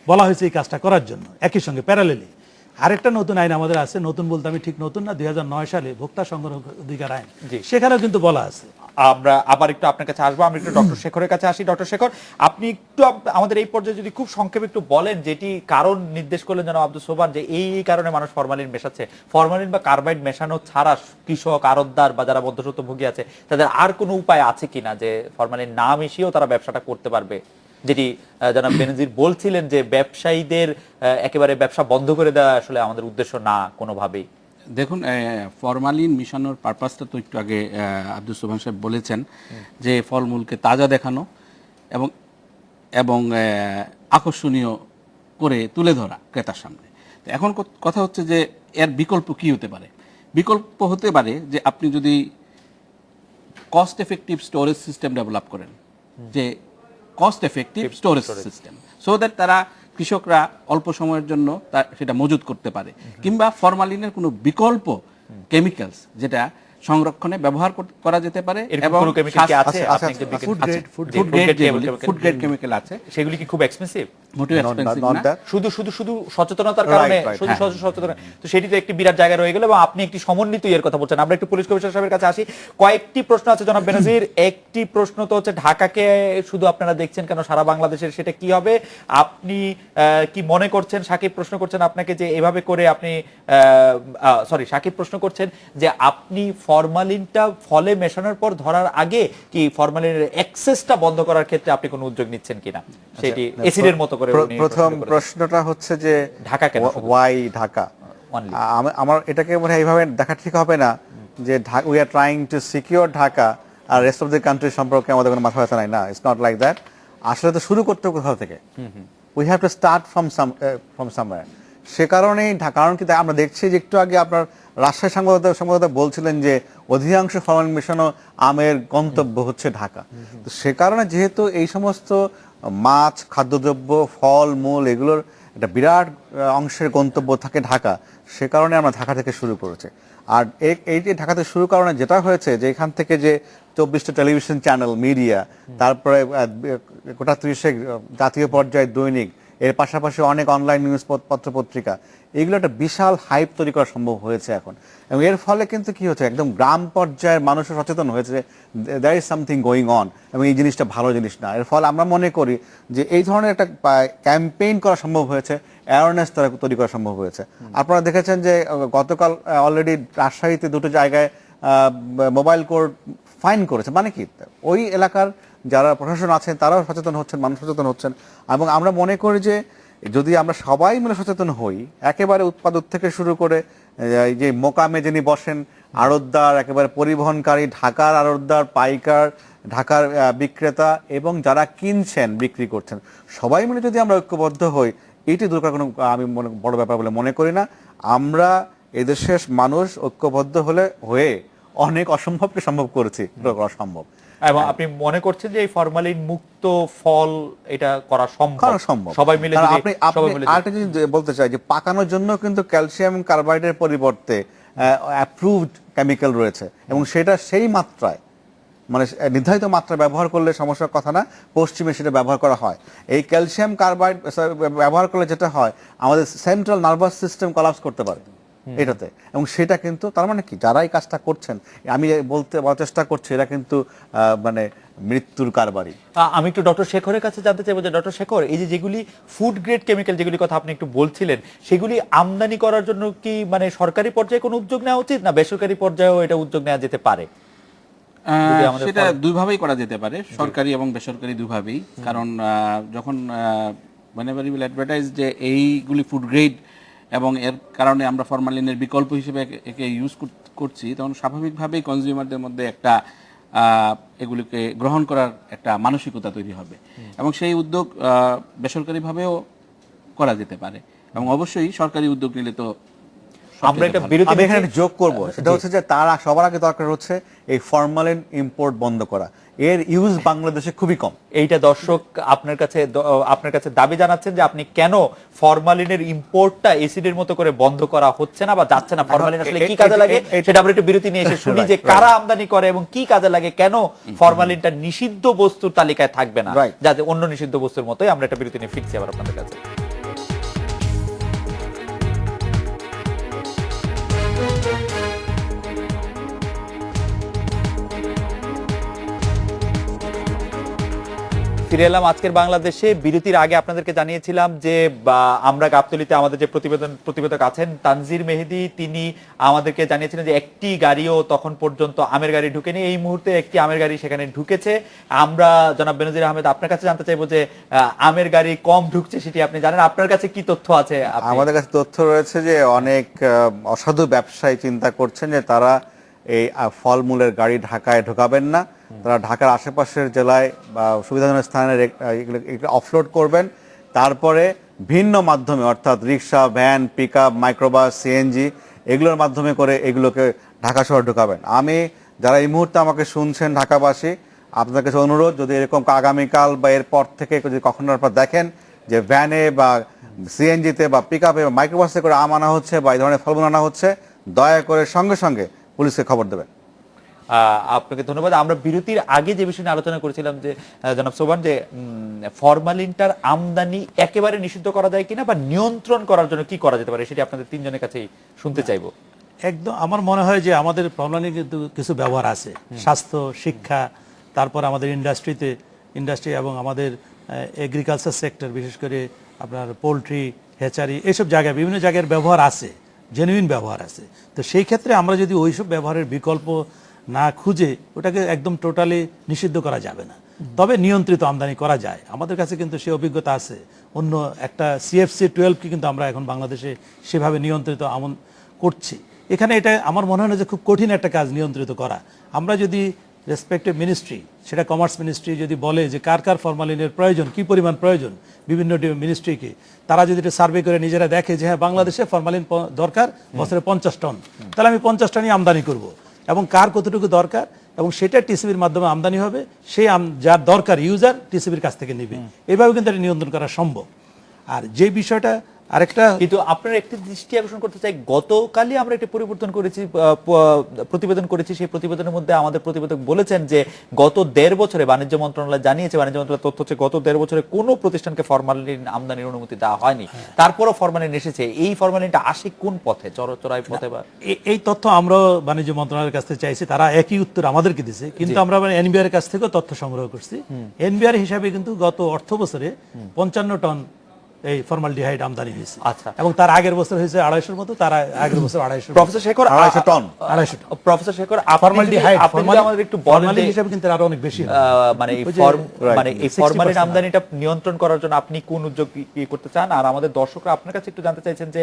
বলা হয়েছে এই কাজটা করার জন্য, একই সঙ্গে প্যারালেলি আরেকটা নতুন আইন আমাদের আছে, নতুন বলতে আমি ঠিক নতুন না, 2009 সালে ভোক্তা সংরক্ষণ অধিকার আইন, সেখানেও কিন্তু বলা আছে। আমরা আবার একটু আপনার কাছে আসবো, আমরা একটু ডক্টর শেখরের কাছে আসি। ডক্টর শেখর, আপনি একটু আমাদের এই পর্যায়ে যদি খুব সংক্ষেপে একটু বলেন, যেটি কারণ নির্দেশ করলেন যেন আব্দুল সোবহান, যে এই কারণে মানুষ ফরমালিন মেশাচ্ছে। ফরমালিন বা কার্বাইড মেশানো ছাড়া কৃষক, আড়তদার বা যারা মধ্যস্বত্বভোগী আছে, তাদের আর কোনো উপায় আছে কিনা যে ফরমালিন না মিশিয়েও তারা ব্যবসাটা করতে পারবে? যেটি জনাব বেনজির বলছিলেন যে ব্যবসায়ীদের একেবারে ব্যবসা বন্ধ করে দেওয়া আসলে আমাদের উদ্দেশ্য না কোনোভাবেই। দেখুন, ফরমালিন মিশানোর পারপাসটা তো একটু আগে আব্দুল সোবহান সাহেব বলেছেন, যে ফলমূলকে তাজা দেখানো এবং এবং আকর্ষণীয় করে তুলে ধরা ক্রেতার সামনে। তো এখন কথা হচ্ছে যে এর বিকল্প কি হতে পারে? বিকল্প হতে পারে যে আপনি যদি cost effective storage system develop করেন, যে cost effective storage system, so that তারা কৃষকরা অল্প সময়ের জন্য সেটা মজুত করতে পারে, কিংবা ফরমালিনের কোনো বিকল্প কেমিক্যালস যেটা সংরক্ষণে ব্যবহার করা যেতে পারে, এবং ফুড গ্রেড কেমিক্যাল আছে। সেগুলি কি খুব এক্সপেন্সিভ? মোটেও এক্সপেন্সিভ না, শুধু সচেতনতার কারণে, সচেতনতা। তো সেটিতে একটি বিরাট জায়গা রয়ে গেল, এবং আপনি একটি সমন্বিত এর কথা বলছেন। আমরা একটু পুলিশ কমিশনার সাহেবের কাছে আসি। কয়েকটি প্রশ্ন আছে জনাব বেনজির। একটি প্রশ্ন তো হচ্ছে, ঢাকাকে শুধু আপনারা দেখছেন কেন, সারা বাংলাদেশের সেটা কি হবে? আপনি কি মনে করছেন, সাকিব প্রশ্ন করছেন আপনাকে, যে এভাবে করে আপনি সাকিব প্রশ্ন করছেন যে আপনি ফরমালিনটা ফলে মেশানোর পর ধরার আগে কি ফরমালিনের এক্সেসটা বন্ধ করার ক্ষেত্রে আপনি কোনো উদ্যোগ নিচ্ছেন কিনা, সেটি এসিডের মতো করে। প্রথম প্রশ্নটা হচ্ছে যে ঢাকা কেন, ওয়াই ঢাকা? আমার এটাকে মনে হয় এইভাবে দেখা ঠিক হবে না যে we are trying to secure Dhaka আর রেস্ট অফ দ্য কান্ট্রি সম্পর্কে আমাদের কোনো মাথা ব্যথা নাই। না, ইটস নট লাইক দ্যাট। আসলে তো শুরু করতে হবে কোথাও থেকে। We have to start from somewhere. সে কারণেই কারণ কি আমরা দেখছি যে একটু আগে আপনার রাজশাহী সংবাদদাতা বলছিলেন যে অধিকাংশ ফরমালিন মেশানো আমের গন্তব্য হচ্ছে ঢাকা। তো সে কারণে যেহেতু এই সমস্ত মাছ, খাদ্যদ্রব্য, ফল মূল এগুলোর একটা বিরাট অংশের গন্তব্য থাকে ঢাকা, সে কারণে আমরা ঢাকা থেকে শুরু করেছি। আর এই যে ঢাকা থেকে শুরু কারণে যেটা হয়েছে যে এখান থেকে যে 24টা টেলিভিশন চ্যানেল, মিডিয়া, তারপরে গোটা 30 জাতীয় পর্যায়ে দৈনিক, এর পাশাপাশি অনেক অনলাইন নিউজ পত্র পত্রিকা, এগুলো একটা বিশাল হাইপ তৈরি করা সম্ভব হয়েছে এখন। এবং এর ফলে কিন্তু কি হচ্ছে, একদম গ্রাম পর্যায়ের মানুষও সচেতন হয়েছে, there is something going on, এবং এই জিনিসটা ভালো জিনিস না। এর ফলে আমরা মনে করি যে এই ধরনের একটা ক্যাম্পেইন করা সম্ভব হয়েছে, অ্যাওয়ারনেস তৈরি করা সম্ভব হয়েছে। আপনারা দেখেছেন যে গতকাল অলরেডি রাজশাহীতে 2টো জায়গায় মোবাইল কোর্ট ফাইন করেছে। মানে কি, ওই এলাকার যারা প্রশাসন আছেন তারাও সচেতন হচ্ছেন, মানুষ সচেতন হচ্ছেন। এবং আমরা মনে করি যে যদি আমরা সবাই মিলে সচেতন হই, একেবারে উৎপাদক থেকে শুরু করে এই যে মোকামে যিনি বসেন, আড়তদার, একেবারে পরিবহনকারী, ঢাকার আড়তদার, পাইকার, ঢাকার বিক্রেতা, এবং যারা কিনছেন, বিক্রি করছেন, সবাই মিলে যদি আমরা ঐক্যবদ্ধ হই, এইটি দরকার কোনো আমি বড় ব্যাপার বলে মনে করি না। আমরা এদেশের মানুষ ঐক্যবদ্ধ হয়ে অনেক অসম্ভবকে সম্ভব করেছি, করা সম্ভব। এবং আপনি মনে করছেন যে এই ফরমালিন মুক্ত ফল এটা করা সম্ভব সবাই মিলে? আরেকটা জিনিস বলতে চাই যে পাকানোর জন্য কিন্তু ক্যালসিয়াম কার্বাইডের পরিবর্তে অ্যাপ্রুভড কেমিক্যাল রয়েছে, এবং সেটা সেই মাত্রায়, মানে নির্ধারিত মাত্রায় ব্যবহার করলে সমস্যার কথা না। পশ্চিমে সেটা ব্যবহার করা হয়। এই ক্যালসিয়াম কার্বাইড ব্যবহার করলে যেটা হয়, আমাদের সেন্ট্রাল নার্ভাস সিস্টেম কোলাপস করতে পারে এটাতে। এবং সেটা কিন্তু তার মানে কি, যারা এই কাজটা করছেন, আমি বলার চেষ্টা করছি, এরা কিন্তু মানে মৃত্যুর কারবারি। আমি একটু ডক্টর শেখরের কাছে জানতে চাইবো যে ডক্টর শেখর, এই যে যেগুলি ফুড গ্রেড কেমিক্যাল যেগুলি কথা আপনি একটু বলছিলেন, সেগুলি আমদানি করার জন্য কি মানে সরকারি পর্যায়ে কোনো উদ্যোগ নেওয়া উচিত, না বেসরকারি পর্যায়েও এটা উদ্যোগ নেওয়া যেতে পারে? সেটা দুইভাবেই করা যেতে পারে, সরকারি এবং বেসরকারি দুভাবেই। কারণ যখন whenever you will advertise যে এইগুলি ফুড গ্রেড এবং এর কারণে আমরা ফরমালিনের বিকল্প হিসেবে একে ইউজ করছি, তখন স্বাভাবিকভাবেই কনজিউমারদের মধ্যে একটা এগুলিকে গ্রহণ করার একটা মানসিকতা তৈরি হবে এবং সেই উদ্যোগ বেসরকারিভাবেও করা যেতে পারে এবং অবশ্যই সরকারি উদ্যোগ নিলে তো আমরা একটা বিরতি আমি এখানে নিচ্ছি। যোগ করব, সেটা হচ্ছে যে তারা সবার আগে দরকার হচ্ছে এই ফরমালিন ইম্পোর্ট বন্ধ করা। এর ইউজ বাংলাদেশে খুবই কম। এইটা দর্শক আপনার কাছে দাবি জানাচ্ছেন যে আপনি কেন ফরমালিনের ইম্পোর্টটা এসিডের মতো করে বন্ধ করা হচ্ছে না বা যাচ্ছে না, ফরমালিন আসলে কি কাজে লাগে সেটা আমরা একটু বিরতি নিয়ে এসে শুনি যে কারা আমদানি করে এবং কি কাজে লাগে, কেন ফরমালিনটা নিষিদ্ধ বস্তুর তালিকায় থাকবে না, যাতে অন্য নিষিদ্ধ বস্তুর মতোই। আমরা একটা বিরতি নিয়ে ফিরছি আবার আপনাদের কাছে। ফিরে এলাম আজকের বাংলাদেশে। বিরতির আগে আপনাদেরকে জানিয়েছিলাম যে আমরা গাবতলীতে আমাদের যে প্রতিবেদক আছেন তানজির মেহেদি, তিনি আমাদেরকে জানিয়েছিলেন যে একটি গাড়িও তখন পর্যন্ত আমের গাড়ি ঢুকেনি। এই মুহূর্তে একটি আমের গাড়ি সেখানে ঢুকেছে। আমরা জনাব বেনজির আহমেদ আপনার কাছে জানতে চাইবো যে আমের গাড়ি কম ঢুকছে সেটি আপনি জানেন, আপনার কাছে কি তথ্য আছে? আমাদের কাছে তথ্য রয়েছে যে অনেক অসাধু ব্যবসায়ী চিন্তা করছেন যে তারা এই ফলমূলের গাড়ি ঢাকায় ঢোকাবেন না, তারা ঢাকার আশেপাশের জেলায় বা সুবিধাজনক স্থানে এগুলো অফলোড করবেন, তারপরে ভিন্ন মাধ্যমে অর্থাৎ রিক্সা, ভ্যান, পিকআপ, মাইক্রোবাস, সিএনজি এগুলোর মাধ্যমে করে এগুলোকে ঢাকা শহর ঢোকাবেন। আমি যারা এই মুহূর্তে আমাকে শুনছেন ঢাকাবাসী, আপনাদের কাছে অনুরোধ, যদি এরকম আগামীকাল বা এরপর থেকে যদি কখনো আপনারা দেখেন যে ভ্যানে বা সিএনজিতে বা পিকআপে বা মাইক্রোবাসে করে আম আনা হচ্ছে বা এই ধরনের ফলমূল আনা হচ্ছে, দয়া করে সঙ্গে সঙ্গে পুলিশকে খবর দেবেন। আপনাকে ধন্যবাদ। আমরা বিরতির আগে যে বিষয় নিয়ে আলোচনা করেছিলাম যে জনাব সোবান, যে ফরমালিনটার আমদানি একেবারে নিষিদ্ধ করা যায় কিনা বা নিয়ন্ত্রণ করার জন্য কি করা যেতে পারে, সেটি আপনাদের তিনজনের কাছেই শুনতে চাইবো। একদম আমার মনে হয় যে আমাদের ফরমালিনের কিন্তু কিছু ব্যবহার আছে, স্বাস্থ্য, শিক্ষা, তারপর আমাদের ইন্ডাস্ট্রি এবং আমাদের এগ্রিকালচার সেক্টর, বিশেষ করে আপনার পোলট্রি, হ্যাচারি, এইসব জায়গায় বিভিন্ন জায়গার ব্যবহার আছে, জেনুইন ব্যবহার আছে। তো সেই ক্ষেত্রে আমরা যদি ওইসব ব্যবহারের বিকল্প না খুঁজে ওটাকে একদম টোটালি নিষিদ্ধ করা যাবে না, তবে নিয়ন্ত্রিত আমদানি করা যায়। আমাদের কাছে কিন্তু সেই অভিজ্ঞতা আছে। অন্য একটা CFC-12 কিন্তু আমরা এখন বাংলাদেশে সেভাবে নিয়ন্ত্রিত করছি। এখানে এটা আমার মনে হয় না যে খুব কঠিন একটা কাজ নিয়ন্ত্রিত করা। আমরা যদি রেসপেক্টিভ মিনিস্ট্রি, সেটা কমার্স মিনিস্ট্রি যদি বলে যে কার কার ফরমালিনের প্রয়োজন, কি পরিমাণ প্রয়োজন, বিভিন্ন মিনিস্ট্রিকে তারা যদি এটা সার্ভে করে নিজেরা দেখে যে হ্যাঁ বাংলাদেশে ফরমালিন দরকার বছরে 50 টন, তাহলে আমি 50 টনই আমদানি করব, এবং কার কতটুকু দরকার এবং সেটা টিসিবির মাধ্যমে আমদানি হবে, সেই যার দরকার ইউজার টিসিবির কাছ থেকে নেবে। এইভাবে কিন্তু এটা নিয়ন্ত্রণ করা সম্ভব। আর যে বিষয়টা আরেকটা, কিন্তু আপনার একটি দৃষ্টি আকর্ষণ করতে চাই, গতকালই আমরা একটি প্রতিবেদন করেছি। সেই প্রতিবেদনের মধ্যে আমাদের প্রতিবেদক বলেছেন যে গত 1.5 বছরে বাণিজ্য মন্ত্রণালয় জানিয়েছে, বাণিজ্য মন্ত্রণালয়ের তথ্য হচ্ছে গত 1.5 বছরে কোনো প্রতিষ্ঠানকে ফরমালিন আমদানির অনুমতি দেওয়া হয়নি। তারপরও ফরমালিন এসেছে। এই ফরমালিনটা আসে কোন পথে, চোরাই পথে? বা এই তথ্য আমরা বাণিজ্য মন্ত্রণালয়ের কাছ থেকে চাইছি, তারা একই উত্তর আমাদেরকে দিয়েছে, কিন্তু আমরা এনবিআর এর কাছ থেকেও তথ্য সংগ্রহ করছি। এনবিআর হিসাবে কিন্তু গত অর্থ বছরে 55 টন এই ফর্মালডিহাইড আমদানি হয়েছে। আচ্ছা, এবং তার আগের বছর হয়েছে 250-র মতো, তার আগের বছর 250। Professor Shekhar, 250 ton. Professor Shekhar, formaldehyde আমাদের একটু বলেন হিসাবে কিন্তু আরো অনেক বেশি, মানে এই ফরমালিন আমদানিটা নিয়ন্ত্রণ করার জন্য আপনি কোন উদ্যোগ করতে চান? আর আমাদের দর্শকরা আপনার কাছে একটু জানতে চাইছেন যে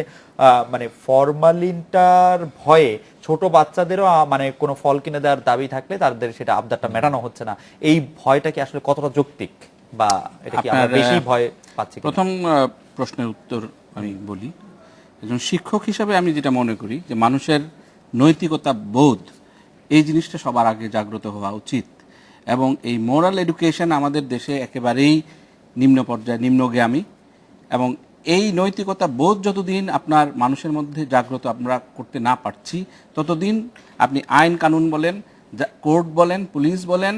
মানে ফরমালিনটার ভয়ে ছোট বাচ্চাদেরও মানে কোনো ফল কিনে দেওয়ার দাবি থাকলে তাদের সেটা আবদারটা মেটানো হচ্ছে না, এই ভয়টা কি আসলে কতটা যৌক্তিক, বা এটা কি আমরা বেশি ভয় পাচ্ছি? প্রথম প্রশ্নের উত্তর আমি বলি, একজন শিক্ষক হিসাবে আমি যেটা মনে করি যে মানুষের নৈতিকতা বোধ এই জিনিসটা সবার আগে জাগ্রত হওয়া উচিত, এবং এই মোরাল এডুকেশন আমাদের দেশে একেবারেই নিম্ন পর্যায়ে, নিম্নগামী, এবং এই নৈতিকতা বোধ যতদিন আপনার মানুষের মধ্যে জাগ্রত আমরা করতে না পারছি, ততদিন আপনি আইন কানুন বলেন, কোর্ট বলেন, পুলিশ বলেন,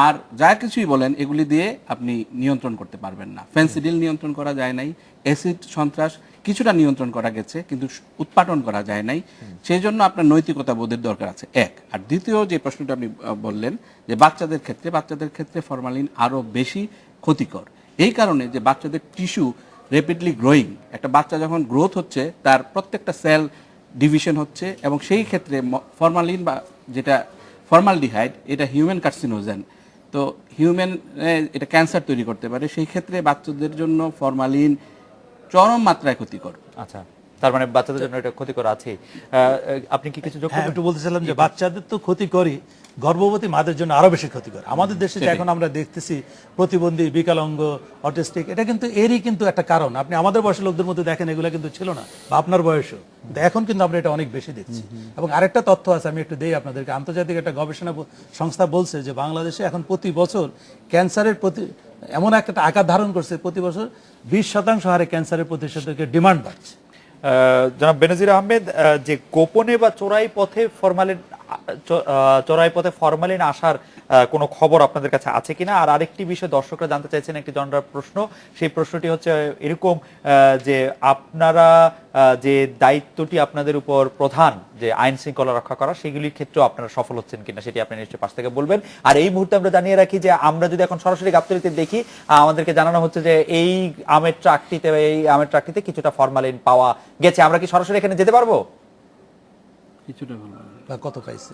আর যা কিছুই বলেন, এগুলি দিয়ে আপনি নিয়ন্ত্রণ করতে পারবেন না। ফেন্সিডিল নিয়ন্ত্রণ করা যায় নাই, অ্যাসিড সন্ত্রাস কিছুটা নিয়ন্ত্রণ করা গেছে, কিন্তু উৎপাদন করা যায় নাই। সেই জন্য আপনার নৈতিকতা বোধের দরকার আছে, এক। আর দ্বিতীয় যে প্রশ্নটা আপনি বললেন যে বাচ্চাদের ক্ষেত্রে ফরমালিন আরও বেশি ক্ষতিকর, এই কারণে যে বাচ্চাদের টিস্যু র্যাপিডলি গ্রোয়িং, একটা বাচ্চা যখন গ্রোথ হচ্ছে তার প্রত্যেকটা সেল ডিভিশন হচ্ছে, এবং সেই ক্ষেত্রে ফরমালিন বা যেটা ফর্মালডিহাইড, এটা হিউম্যান কার্সিনোজেন, তো হিউম্যান এটা ক্যান্সার তৈরি করতে পারে, সেই ক্ষেত্রে বাচ্চাদের জন্য ফরমালিন চরম মাত্রায় ক্ষতিকর। আচ্ছা, তার মানে বাচ্চাদের জন্য এটা ক্ষতিকর আছে। আপনি কি কিছু যোগ হ্যাঁ, করবেন? একটু বলতেছিলাম যে বাচ্চাদের তো ক্ষতি করি, গর্ভবতী মাদের জন্য আরো বেশি ক্ষতিকর। আমাদের দেশে যে এখন আমরা দেখতেছি প্রতিবন্ধী, বিকলাঙ্গ, অটিস্টিক, এটা কিন্তু এরই কিন্তু একটা কারণ। আপনি আমাদের বয়সের লোকদের মধ্যে দেখেন এগুলো কিন্তু ছিল না, বা আপনার বয়সও, কিন্তু এখন কিন্তু আমরা এটা অনেক বেশি দেখছি। এবং আরেকটা তথ্য আছে, আমি একটু দেই আপনাদেরকে। আন্তর্জাতিক একটা গবেষণা সংস্থা বলছে যে বাংলাদেশে এখন প্রতি বছর ক্যান্সারের প্রতি এমন একটা আকার ধারণ করছে, প্রতি বছর 20% হারে ক্যান্সারের প্রতিষেধকের ডিমান্ড বাড়ছে। জনাব বেনজির আহমেদ, যে গোপনে বা চোরাই পথে ফরমালিন আসার কোনো খবর আপনাদের কাছে আছে কিনা? আর আরেকটি বিষয় দর্শকরা জানতে চাইছেন, একটি জনরার প্রশ্ন, সেই প্রশ্নটি হচ্ছে এরকম যে আপনারা যে দায়িত্বটি আপনাদের উপর প্রধান, যে আইন শৃঙ্খলা রক্ষা করা, সেগুলির ক্ষেত্রেও আপনারা সফল হচ্ছেন কিনা সেটি আপনি নিশ্চয়ই পাশ থেকে বলবেন। আর এই মুহূর্তে আমরা জানিয়ে রাখি যে আমরা যদি এখন সরাসরি গাবতলীতে দেখি, আমাদেরকে জানানো হচ্ছে যে এই আমের ট্রাকটিতে কিছুটা ফরমালিন পাওয়া গেছে। আমরা কি সরাসরি এখানে যেতে পারবো? কিছুটা ভালো। বা কত পাইছে?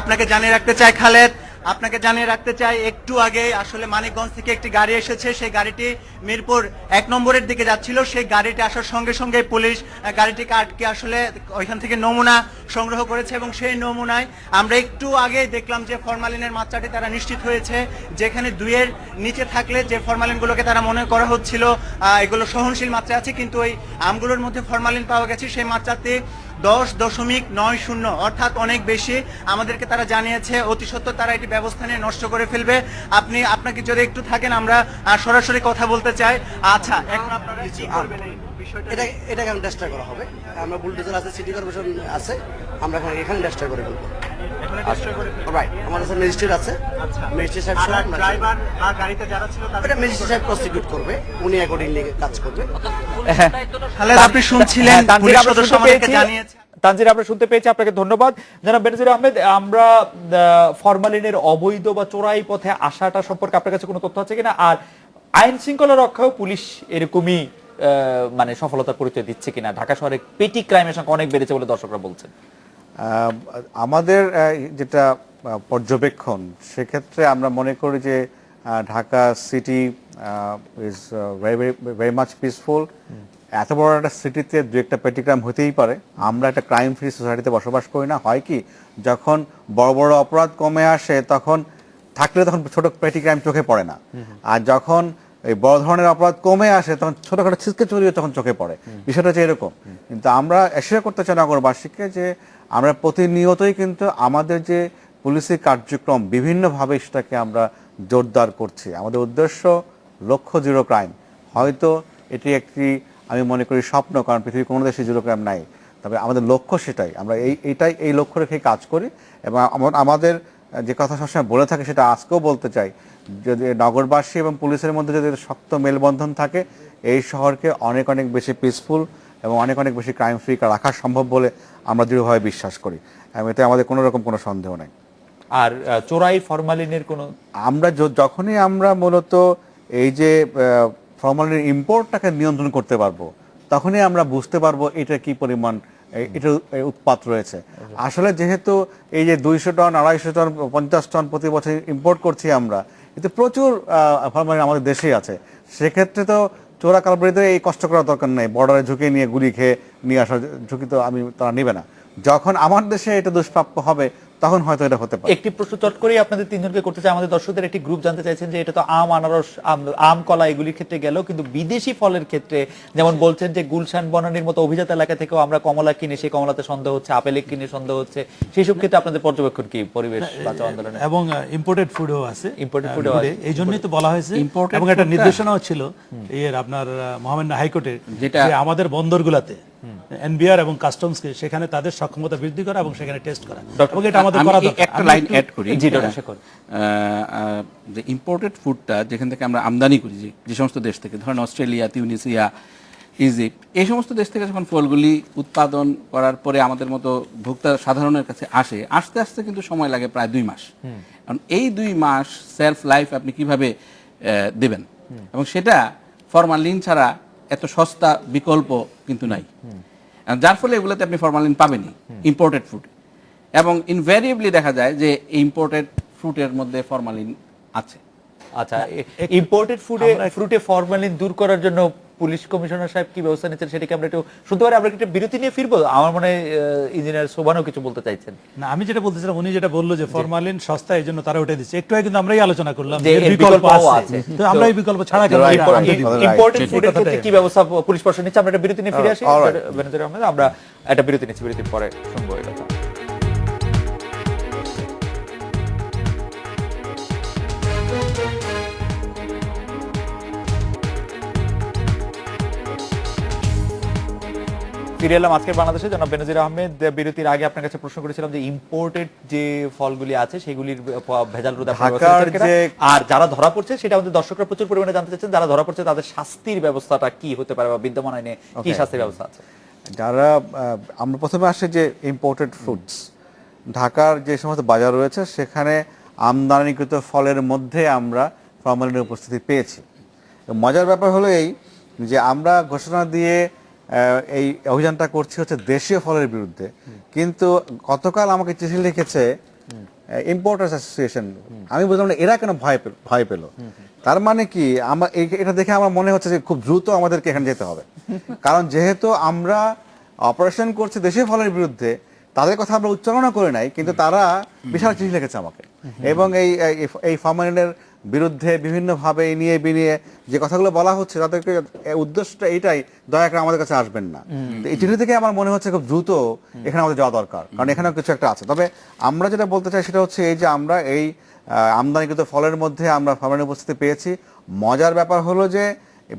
আপনাকে জানিয়ে রাখতে চাই খালেদ, আপনাকে জানিয়ে রাখতে চাই একটু আগে আসলে মানিকগঞ্জ থেকে একটি গাড়ি এসেছে, সেই গাড়িটি মিরপুর 1 নম্বরের দিকে যাচ্ছিল। সেই গাড়িটি আসার সঙ্গে সঙ্গে পুলিশ গাড়িটিকে আটকে আসলে ওইখান থেকে নমুনা সংগ্রহ করেছে, এবং সেই নমুনায় আমরা একটু আগে দেখলাম যে ফরমালিনের মাত্রাটি তারা নিশ্চিত হয়েছে, যেখানে 2-এর নিচে থাকলে যে ফরমালিনগুলোকে তারা মনে করা হচ্ছিল এগুলো সহনশীল মাত্রা আছে, কিন্তু ওই আমগুলোর মধ্যে ফরমালিন পাওয়া গেছে সেই মাত্রাতে 10.90, অর্থাৎ অনেক বেশি। আমাদেরকে তারা জানিয়েছে অতি সত্বর তারা এটি ব্যবস্থা নিয়ে নষ্ট করে ফেলবে। আপনাকে যদি একটু থাকেন আমরা সরাসরি কথা বলতে চাই। আচ্ছা, এখন আপনারা কি করবেন এই বিষয়টা? এটা এখন ডেস্ট্রয় করা হবে। আমরা বুলডোজার আছে, সিটি কর্পোরেশন আছে, আমরা এখানে ডেস্ট্রয় করে ফেলবো। এখানে destroy করে ফেলবেন? রাইট, আমাদের কাছে ম্যাজিস্ট্রেট আছে। আচ্ছা, ম্যাজিস্ট্রেট সাহেব আর ড্রাইভার আর গাড়িতে যারা ছিল এটা তাদের ম্যাজিস্ট্রেট সাহেব প্রসিকিউট করবে, উনি অ্যাকর্ডিংলি কাজ করবে। খালেদ, আপনি শুনছিলেন পুলিশ সদস্য আমাদেরকে জানিয়েছে। তানজির, আমরা শুনতে পেয়েছি, আপনাকে ধন্যবাদ। জনাব বেনজির আহমেদ, আমরা ফরমালিনের অবৈধ বা চোরাই পথে আসাটা সম্পর্কে আপনার কাছে কোনো তথ্য আছে কিনা? আর আইন শৃঙ্খলা রক্ষাও পুলিশ এরকমই মানে সফলতার পরিচয় দিচ্ছে কিনা? ঢাকা শহরে পেটি ক্রাইমের সংখ্যা অনেক বেড়েছে বলে দর্শকরা বলছেন। আমাদের যেটা পর্যবেক্ষণ, সেক্ষেত্রে আমরা মনে করি যে Dhaka city is very much peaceful. এত বড় একটা সিটিতে দু একটা পেটি ক্রাইম হতেই পারে। আমরা একটা ক্রাইম ফ্রি সোসাইটিতে বসবাস করি না। হয় কি, যখন বড় বড় অপরাধ কমে আসে তখন ছোট পেটি ক্রাইম চোখে পড়ে না, আর যখন এই বড় ধরনের অপরাধ কমে আসে তখন ছোটখাটো ছিচকে চুরিও তখন চোখে পড়ে। বিষয়টা হচ্ছে এরকম। কিন্তু আমরা এসিওর করতে চাই নগরবাসীকে যে আমরা প্রতিনিয়তই কিন্তু আমাদের যে পুলিশি কার্যক্রম বিভিন্নভাবে সেটাকে আমরা জোরদার করছি। আমাদের উদ্দেশ্য লক্ষ্য জিরো ক্রাইম। হয়তো এটি একটি, আমি মনে করি, স্বপ্ন, কারণ পৃথিবীর কোনো দেশে জিরো ক্রাইম নাই। তবে আমাদের লক্ষ্য সেটাই, আমরা এই লক্ষ্য রেখে কাজ করি। এবং আমাদের যে কথা সবসময় বলে থাকে সেটা আজকেও বলতে চাই, যদি নগরবাসী এবং পুলিশের মধ্যে যদি শক্ত মেলবন্ধন থাকে, এই শহরকে অনেক অনেক বেশি পিসফুল এবং অনেক অনেক বেশি ক্রাইম ফ্রি রাখা সম্ভব বলে আমরা দৃঢ়ভাবে বিশ্বাস করি। এতে আমাদের কোনো রকম কোনো সন্দেহ নেই। আর চোরাই ফরমালিনের কোনো, আমরা যখনই আমরা মূলত এই যে ফরমালিনের ইম্পোর্টটাকে নিয়ন্ত্রণ করতে পারবো, তখনই আমরা বুঝতে পারবো এটা কি পরিমাণ এটার উৎপাত রয়েছে। আসলে যেহেতু এই যে 200 টন, 250 টন, 50 টন প্রতি বছর ইম্পোর্ট করছি আমরা, এতে প্রচুর ফরমালিন আমাদের দেশেই আছে। সেক্ষেত্রে তো চোরা কারবারিদের এই কষ্ট করার দরকার নেই। বর্ডারে ঝুঁকি নিয়ে গুলি খেয়ে নিয়ে আসার ঝুঁকি তো তারা নেবে না। যখন আমার দেশে এটা দুষ্প্রাপ্য হবে তখন হয়তো এটা হতে পারে। একটি প্রশ্ন চট করেই আপনাদের তিনজনকে করতে চাই। আমাদের দর্শকদের একটি গ্রুপ জানতে চাইছেন যে এটা তো আম, আনারস, আম, কলা এগুলির ক্ষেত্রে গেল, কিন্তু বিদেশি ফলের ক্ষেত্রে যেমন বলছেন যে গুলশান বনানীর মতো অভিজাত এলাকা থেকেও আমরা কমলা কিনে, সেই কমলাতে সন্দেহ হচ্ছে, আপেলে কিনে সন্দেহ হচ্ছে, সেই সব ক্ষেত্রে আপনাদের পর্যবেক্ষণ কি পরিবেশ বাঁচাও আন্দোলনে? এবং ইম্পোর্টেড ফুডও আছে, ইম্পোর্টেড ফুডও আছে, এই জন্যই তো বলা হয়েছে। এবং একটা নির্দেশনাও ছিল আপনার মহামান্য হাইকোর্টের, যেটা আমাদের বন্দরগুলোতে এনবিআর এবং কাস্টমসকে সেখানে তাদের সক্ষমতা বৃদ্ধি করা এবং সেখানে টেস্ট করা, এবং এটা আমাদের করা দরকার। একটা লাইন অ্যাড করি, যে ইম্পোর্টেড ফুডটা যেখান থেকে আমরা আমদানি করি, যে সমস্ত দেশ থেকে, ধরেন অস্ট্রেলিয়া, তিউনিসিয়া, ইজিপ্ট, এই সমস্ত দেশ থেকে যখন ফলগুলি উৎপাদন করার পরে আমাদের মতো ভোক্তা সাধারণের কাছে আস্তে আস্তে কিন্তু সময় লাগে প্রায় 2 মাস। কারণ এই 2 মাস সেলফ লাইফ আপনি কিভাবে দেবেন, এবং সেটা ফরমালিন ছাড়া এত সস্তা বিকল্প কিন্তু নাই। যার ফলে এগুলোতে আপনি ফরমালিন পাবেনই ইম্পোর্টেড ফ্রুট, এবং ইনভ্যারিয়েবলি দেখা যায় যে ইম্পোর্টেড ফ্রুটের মধ্যে ফরমালিন আছে। আচ্ছা, ইম্পোর্টেড ফ্রুটে ফরমালিন দূর করার জন্য পুলিশ কমিশনার সাহেব কি ব্যবস্থা নিচ্ছেন সেটাকে আমরা একটু শুনতে পারি। আমরা একটু বিরতি নিয়ে ফিরবো। আমার মনে হয় ইঞ্জিনিয়ার সোবানও কিছু বলতে চাইছেন। না, আমি যেটা বলতেছিলাম, উনি যেটা বললো যে ফরমালিন সস্তা, এই জন্য তারা উঠে দিচ্ছে। একটু আগে কিন্তু আমরাই আলোচনা করলাম যে এর এর বিকল্প বিকল্পও আছে, আছে। তো আমরা এই বিকল্প ছাড়া কেন Right, এটা আনতে right. দিব? ইম্পোর্টেড সেই ফুডের কথাটাই। ক্ষেত্রে কি ব্যবস্থা পুলিশ প্রশাসন নিচ্ছে, আমরা একটা বিরতি নিয়ে ফিরে আসি। all right. বেনজির আহমেদ, আমরা একটা বিরতি নিচ্ছি, বিরতির পরে শুনবো এই কথা। ফিরে এলাম আজকের বাংলাদেশে। জনাব বেনজির আহমেদ, বিরতির আগে আপনার কাছে প্রশ্ন করেছিলাম যে ইম্পোর্টেড যে ফলগুলি আছে সেগুলির ভেজাল রোধে আপনারা ব্যবস্থা ঢাকার নিচ্ছেন কিনা? যে- আর যারা ধরা পড়ছে সেটা আমাদের দর্শকরা প্রচুর পরিমাণে জানতে চাচ্ছেন, যারা ধরা পড়ছে তাদের শাস্তির ব্যবস্থাটা কি হতে পারে বা বিদ্যমান আইনে কি Okay. শাস্তির ব্যবস্থা আছে? যারা আমরা প্রথমে আসে যে ইম্পোর্টেড ফ্রুটস, ঢাকার যে সমস্ত বাজার রয়েছে সেখানে আমদানিকৃত ফলের মধ্যে আমরা ফরমালিনের উপস্থিতি পেয়েছি। মজার ব্যাপার হলো এই যে আমরা ঘোষণা দিয়ে এই অভিযানটা করছি হচ্ছে দেশীয় ফলের বিরুদ্ধে, কিন্তু গতকাল আমাকে চিঠি লিখেছে ইম্পোর্টার্স অ্যাসোসিয়েশন। আমি বুঝলাম না এরা কেন ভয় পেল। তার মানে কি, আমার এটা দেখে আমার মনে হচ্ছে যে খুব দ্রুত আমাদেরকে এখানে যেতে হবে, কারণ যেহেতু আমরা অপারেশন করছি দেশীয় ফলের বিরুদ্ধে, তাদের কথা আমরা উচ্চারণও করে নাই, কিন্তু তারা বিশাল চিঠি লিখেছে আমাকে, এবং এই ফরমালিনের বিরুদ্ধে বিভিন্নভাবে নিয়ে বিনিয়ে যে কথাগুলো বলা হচ্ছে তাদেরকে উদ্দেশ্যটা এইটাই, দয়া করে আমাদের কাছে আসবেন না। তো এই চিঠি থেকে আমার মনে হচ্ছে খুব দ্রুত এখানে আমাদের যাওয়া দরকার, কারণ এখানেও কিছু একটা আছে। তবে আমরা যেটা বলতে চাই সেটা হচ্ছে এই যে আমরা এই আমদানিকৃত ফলের মধ্যে আমরা ফরমালিনের উপস্থিতি পেয়েছি। মজার ব্যাপার হলো যে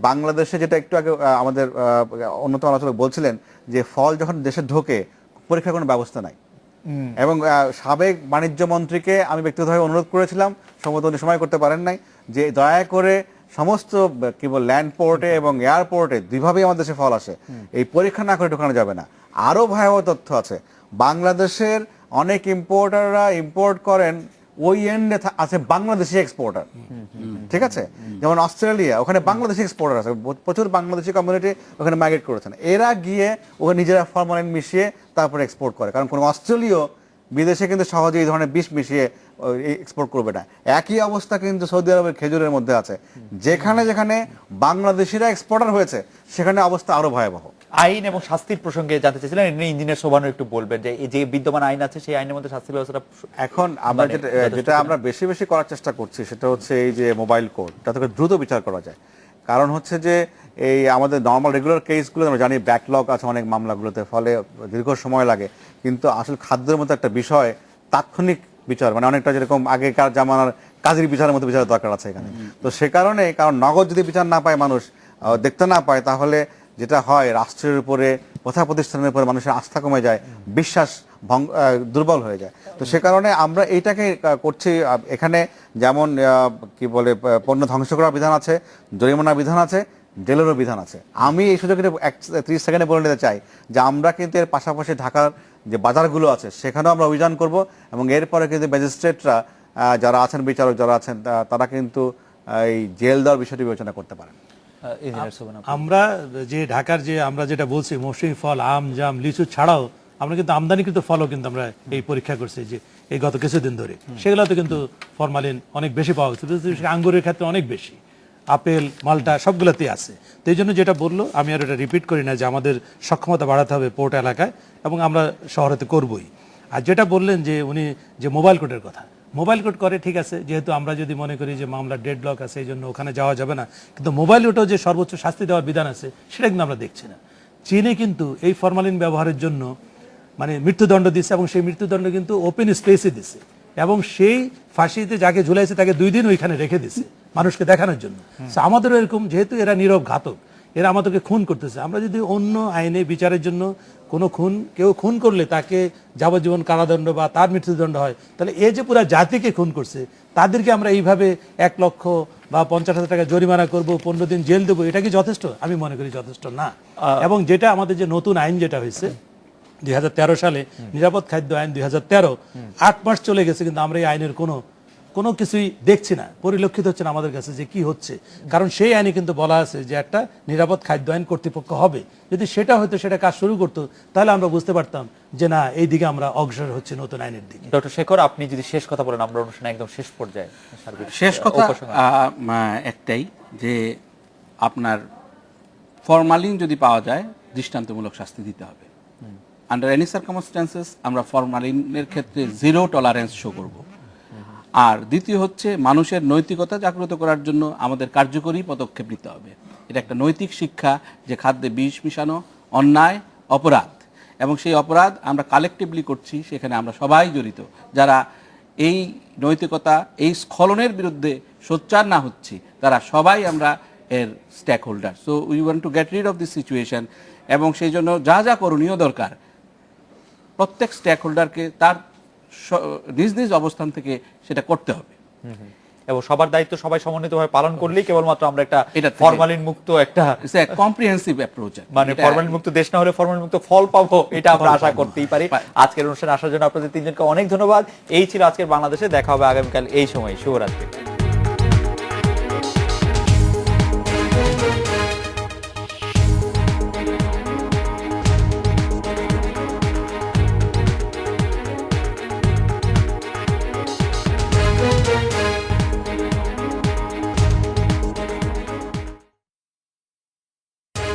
বাংলাদেশে যেটা একটু আগে আমাদের অন্যতম আলোচক বলছিলেন যে ফল যখন দেশে ঢোকে পরীক্ষার কোনো ব্যবস্থা নাই, এবং সাবেক বাণিজ্য মন্ত্রীকে আমি ব্যক্তিগতভাবে অনুরোধ করেছিলাম, সম্ভবত উনি সময় করতে পারেন নাই, যে দয়া করে সমস্ত কি বল ল্যান্ড পোর্টে এবং এয়ারপোর্টে দুইভাবেই আমাদের দেশে ফল আসে, এই পরীক্ষা না করে ঢোকানো যাবে না। আরও ভয়াবহ তথ্য আছে, বাংলাদেশের অনেক ইম্পোর্টাররা ইম্পোর্ট করেন ওই এন্ডে আছে বাংলাদেশি এক্সপোর্টার, ঠিক আছে? যেমন অস্ট্রেলিয়া, ওখানে বাংলাদেশি এক্সপোর্টার আছে, প্রচুর বাংলাদেশি কমিউনিটি ওখানে মাইগ্রেট করেছেন। এরা গিয়ে ওখানে নিজেরা ফরমালিন মিশিয়ে তারপরে এক্সপোর্ট করে, কারণ কোনো অস্ট্রেলীয় বিদেশে কিন্তু সহজে এই ধরনের বিষ মিশিয়ে এক্সপোর্ট করবে না। একই অবস্থা কিন্তু সৌদি আরবের খেজুরের মধ্যে আছে, যেখানে যেখানে বাংলাদেশিরা এক্সপোর্টার হয়েছে সেখানে অবস্থা আরো ভয়াবহ। আইন এবং শাস্তির প্রসঙ্গে জানতে চাইছিলেন, ইঞ্জিনিয়ার সোবানও একটু বলবেন যে এই যে বিদ্যমান আইন আছে সেই আইনের মধ্যে শাস্তির ব্যবস্থাটা এখন আমরা মানে যেটা আমরা বেশি বেশি করার চেষ্টা করছি সেটা হচ্ছে এই যে মোবাইল কোর্ট, যাতে করে দ্রুত বিচার করা যায়। কারণ হচ্ছে যে এই আমাদের নর্মাল রেগুলার কেসগুলো আমরা জানি ব্যাকলগ আছে অনেক মামলাগুলোতে, ফলে দীর্ঘ সময় লাগে। কিন্তু আসলে খাদ্যের মতো একটা বিষয় তাৎক্ষণিক বিচার, মানে অনেকটা যেরকম আগেকার জামানার কাজের বিচারের মতো বিচারের দরকার আছে এখানে। তো সে কারণে, কারণ নগদ যদি বিচার না পায়, মানুষ দেখতে না পায়, তাহলে যেটা হয় রাষ্ট্রের উপরে, প্রথা প্রতিষ্ঠানের উপরে মানুষের আস্থা কমে যায়, বিশ্বাস দুর্বল হয়ে যায়। তো সে কারণে আমরা এইটাকে করছি। এখানে যেমন কি বলে পণ্য ধ্বংস করার বিধান আছে, জরিমানার বিধান আছে, জেলেরও বিধান আছে। আমি এই সুযোগে 30 সেকেন্ডে বলে নিতে চাই যে আমরা কিন্তু এর পাশাপাশি ঢাকার যে বাজারগুলো আছে সেখানেও আমরা অভিযান করব, এবং এরপরে কিন্তু ম্যাজিস্ট্রেটরা যারা আছেন, বিচারক যারা আছেন, তারা কিন্তু এই জেল দেওয়ার বিষয়টি বিবেচনা করতে পারেন। ইঞ্জিনিয়ার সোবান, আমরা যে ঢাকার যে আমরা যেটা বলছি মৌসুমী ফল, আম, জাম, লিচু ছাড়াও আমরা কিন্তু আমদানিকৃত ফলও কিন্তু আমরা এই পরীক্ষা করছি যে এই গত কিছুদিন ধরে, সেগুলোতে কিন্তু ফরমালিন অনেক বেশি পাওয়া গেছে। বিশেষ করে আঙ্গুরের ক্ষেত্রে অনেক বেশি, আপেল, মালটা সবগুলোতেই আছে। তো এই জন্য যেটা বললো, আমি আর এটা রিপিট করি না যে আমাদের সক্ষমতা বাড়াতে হবে পোর্ট এলাকায়, এবং আমরা শহরেতে করবই। আর যেটা বললেন যে উনি যে মোবাইল কোর্টের কথা, মোবাইল কোর্ট করে ঠিক আছে, যেহেতু আমরা যদি মনে করি যে মামলা ডেডলক আছে এই জন্য ওখানে যাওয়া যাবে না, কিন্তু মোবাইল কোর্টেও যে সর্বোচ্চ শাস্তি দেওয়ার বিধান আছে সেটা কিন্তু আমরা দেখছি না। চীনে কিন্তু এই ফরমালিন ব্যবহারের জন্য মানে মৃত্যুদণ্ড দিচ্ছে, এবং সেই মৃত্যুদণ্ড কিন্তু ওপেন স্পেসে দিচ্ছে, এবং সেই ফাঁসিতে যাকে ঝুলাইছে তাকে 2 দিন ওইখানে রেখে দিচ্ছে মানুষকে দেখানোর জন্য। আমাদেরও এরকম, যেহেতু এরা নীরব ঘাতক, এরা আমাদেরকে খুন করতেছে। আমরা যদি অন্য আইনে বিচারের জন্য কোনো কেউ খুন করলে তাকে যাবজ্জীবন কারাদণ্ড বা তার মৃত্যুদণ্ড হয়, তাহলে এই যে পুরা জাতিকে খুন করছে তাদেরকে আমরা এইভাবে 1 লক্ষ বা 50,000 টাকা জরিমানা করব, 15 দিন জেল দেবো, এটা কি যথেষ্ট? আমি মনে করি যথেষ্ট না। এবং যেটা আমাদের যে নতুন আইন যেটা হয়েছে 2013 সালে, নিরাপদ খাদ্য আইন 2013, 8 মাস চলে গেছে কিন্তু আমরা এই আইনের কোনো কোনো কিছুই দেখছি না, পরিলক্ষিত হচ্ছে না আমাদের কাছে যে কি হচ্ছে। কারণ সেই আইনে কিন্তু বলা আছে যে একটা নিরাপদ খাদ্য আইন কর্তৃপক্ষ হবে। যদি সেটা হয়তো সেটা কাজ শুরু করতো তাহলে আমরা বুঝতে পারতাম যে না, এই দিকে আমরা অগ্রসর হচ্ছি নতুন আইনের দিকে। ডক্টর শেখর, আপনি যদি শেষ কথা বলেন, আমরা অনুষ্ঠানে একদম শেষ পর্যায়ে শেষ কথা উপসংহার। একটাই যে আপনার ফরমালিন যদি পাওয়া যায় দৃষ্টান্তমূলক শাস্তি দিতে হবে। আন্ডার এনি সার্কামস্ট্যান্সেস আমরা ফরমালিনের ক্ষেত্রে 0 টলারেন্স শো করব। আর দ্বিতীয় হচ্ছে মানুষের নৈতিকতা জাগ্রত করার জন্য আমাদের কার্যকরী পদক্ষেপ নিতে হবে। এটা একটা নৈতিক শিক্ষা যে খাদ্যে বিষ মিশানো অন্যায়, অপরাধ, এবং সেই অপরাধ আমরা কালেকটিভলি করছি, সেখানে আমরা সবাই জড়িত। যারা এই নৈতিকতা, এই স্খলনের বিরুদ্ধে সোচ্চার না হচ্ছি, তারা সবাই আমরা এর stakeholder. So we want to get rid of this situation, এবং সেই জন্য যা যা করণীয় দরকার প্রত্যেক স্টেক হোল্ডারকে তার নিজ নিজ অবস্থান থেকে সেটা করতে হবে। এবং সবার দায়িত্ব সবাই সমন্বিতভাবে পালন করলেই কেবলমাত্র আমরা একটা এটা থেকে- ফরমালিন মুক্ত একটা কম্প্রিহেন্সিভ অ্যাপ্রোচ, মানে ফরমালিন মুক্ত দেশ না হলে ফরমালিন মুক্ত ফল পাবো, এটা আমরা আশা করতেই পারি। আজকের অনুষ্ঠানে আসার জন্য আপনাদের তিনজনকে অনেক ধন্যবাদ। এই ছিল আজকের বাংলাদেশে, দেখা হবে আগামীকাল এই সময়। শুভরাত্রি।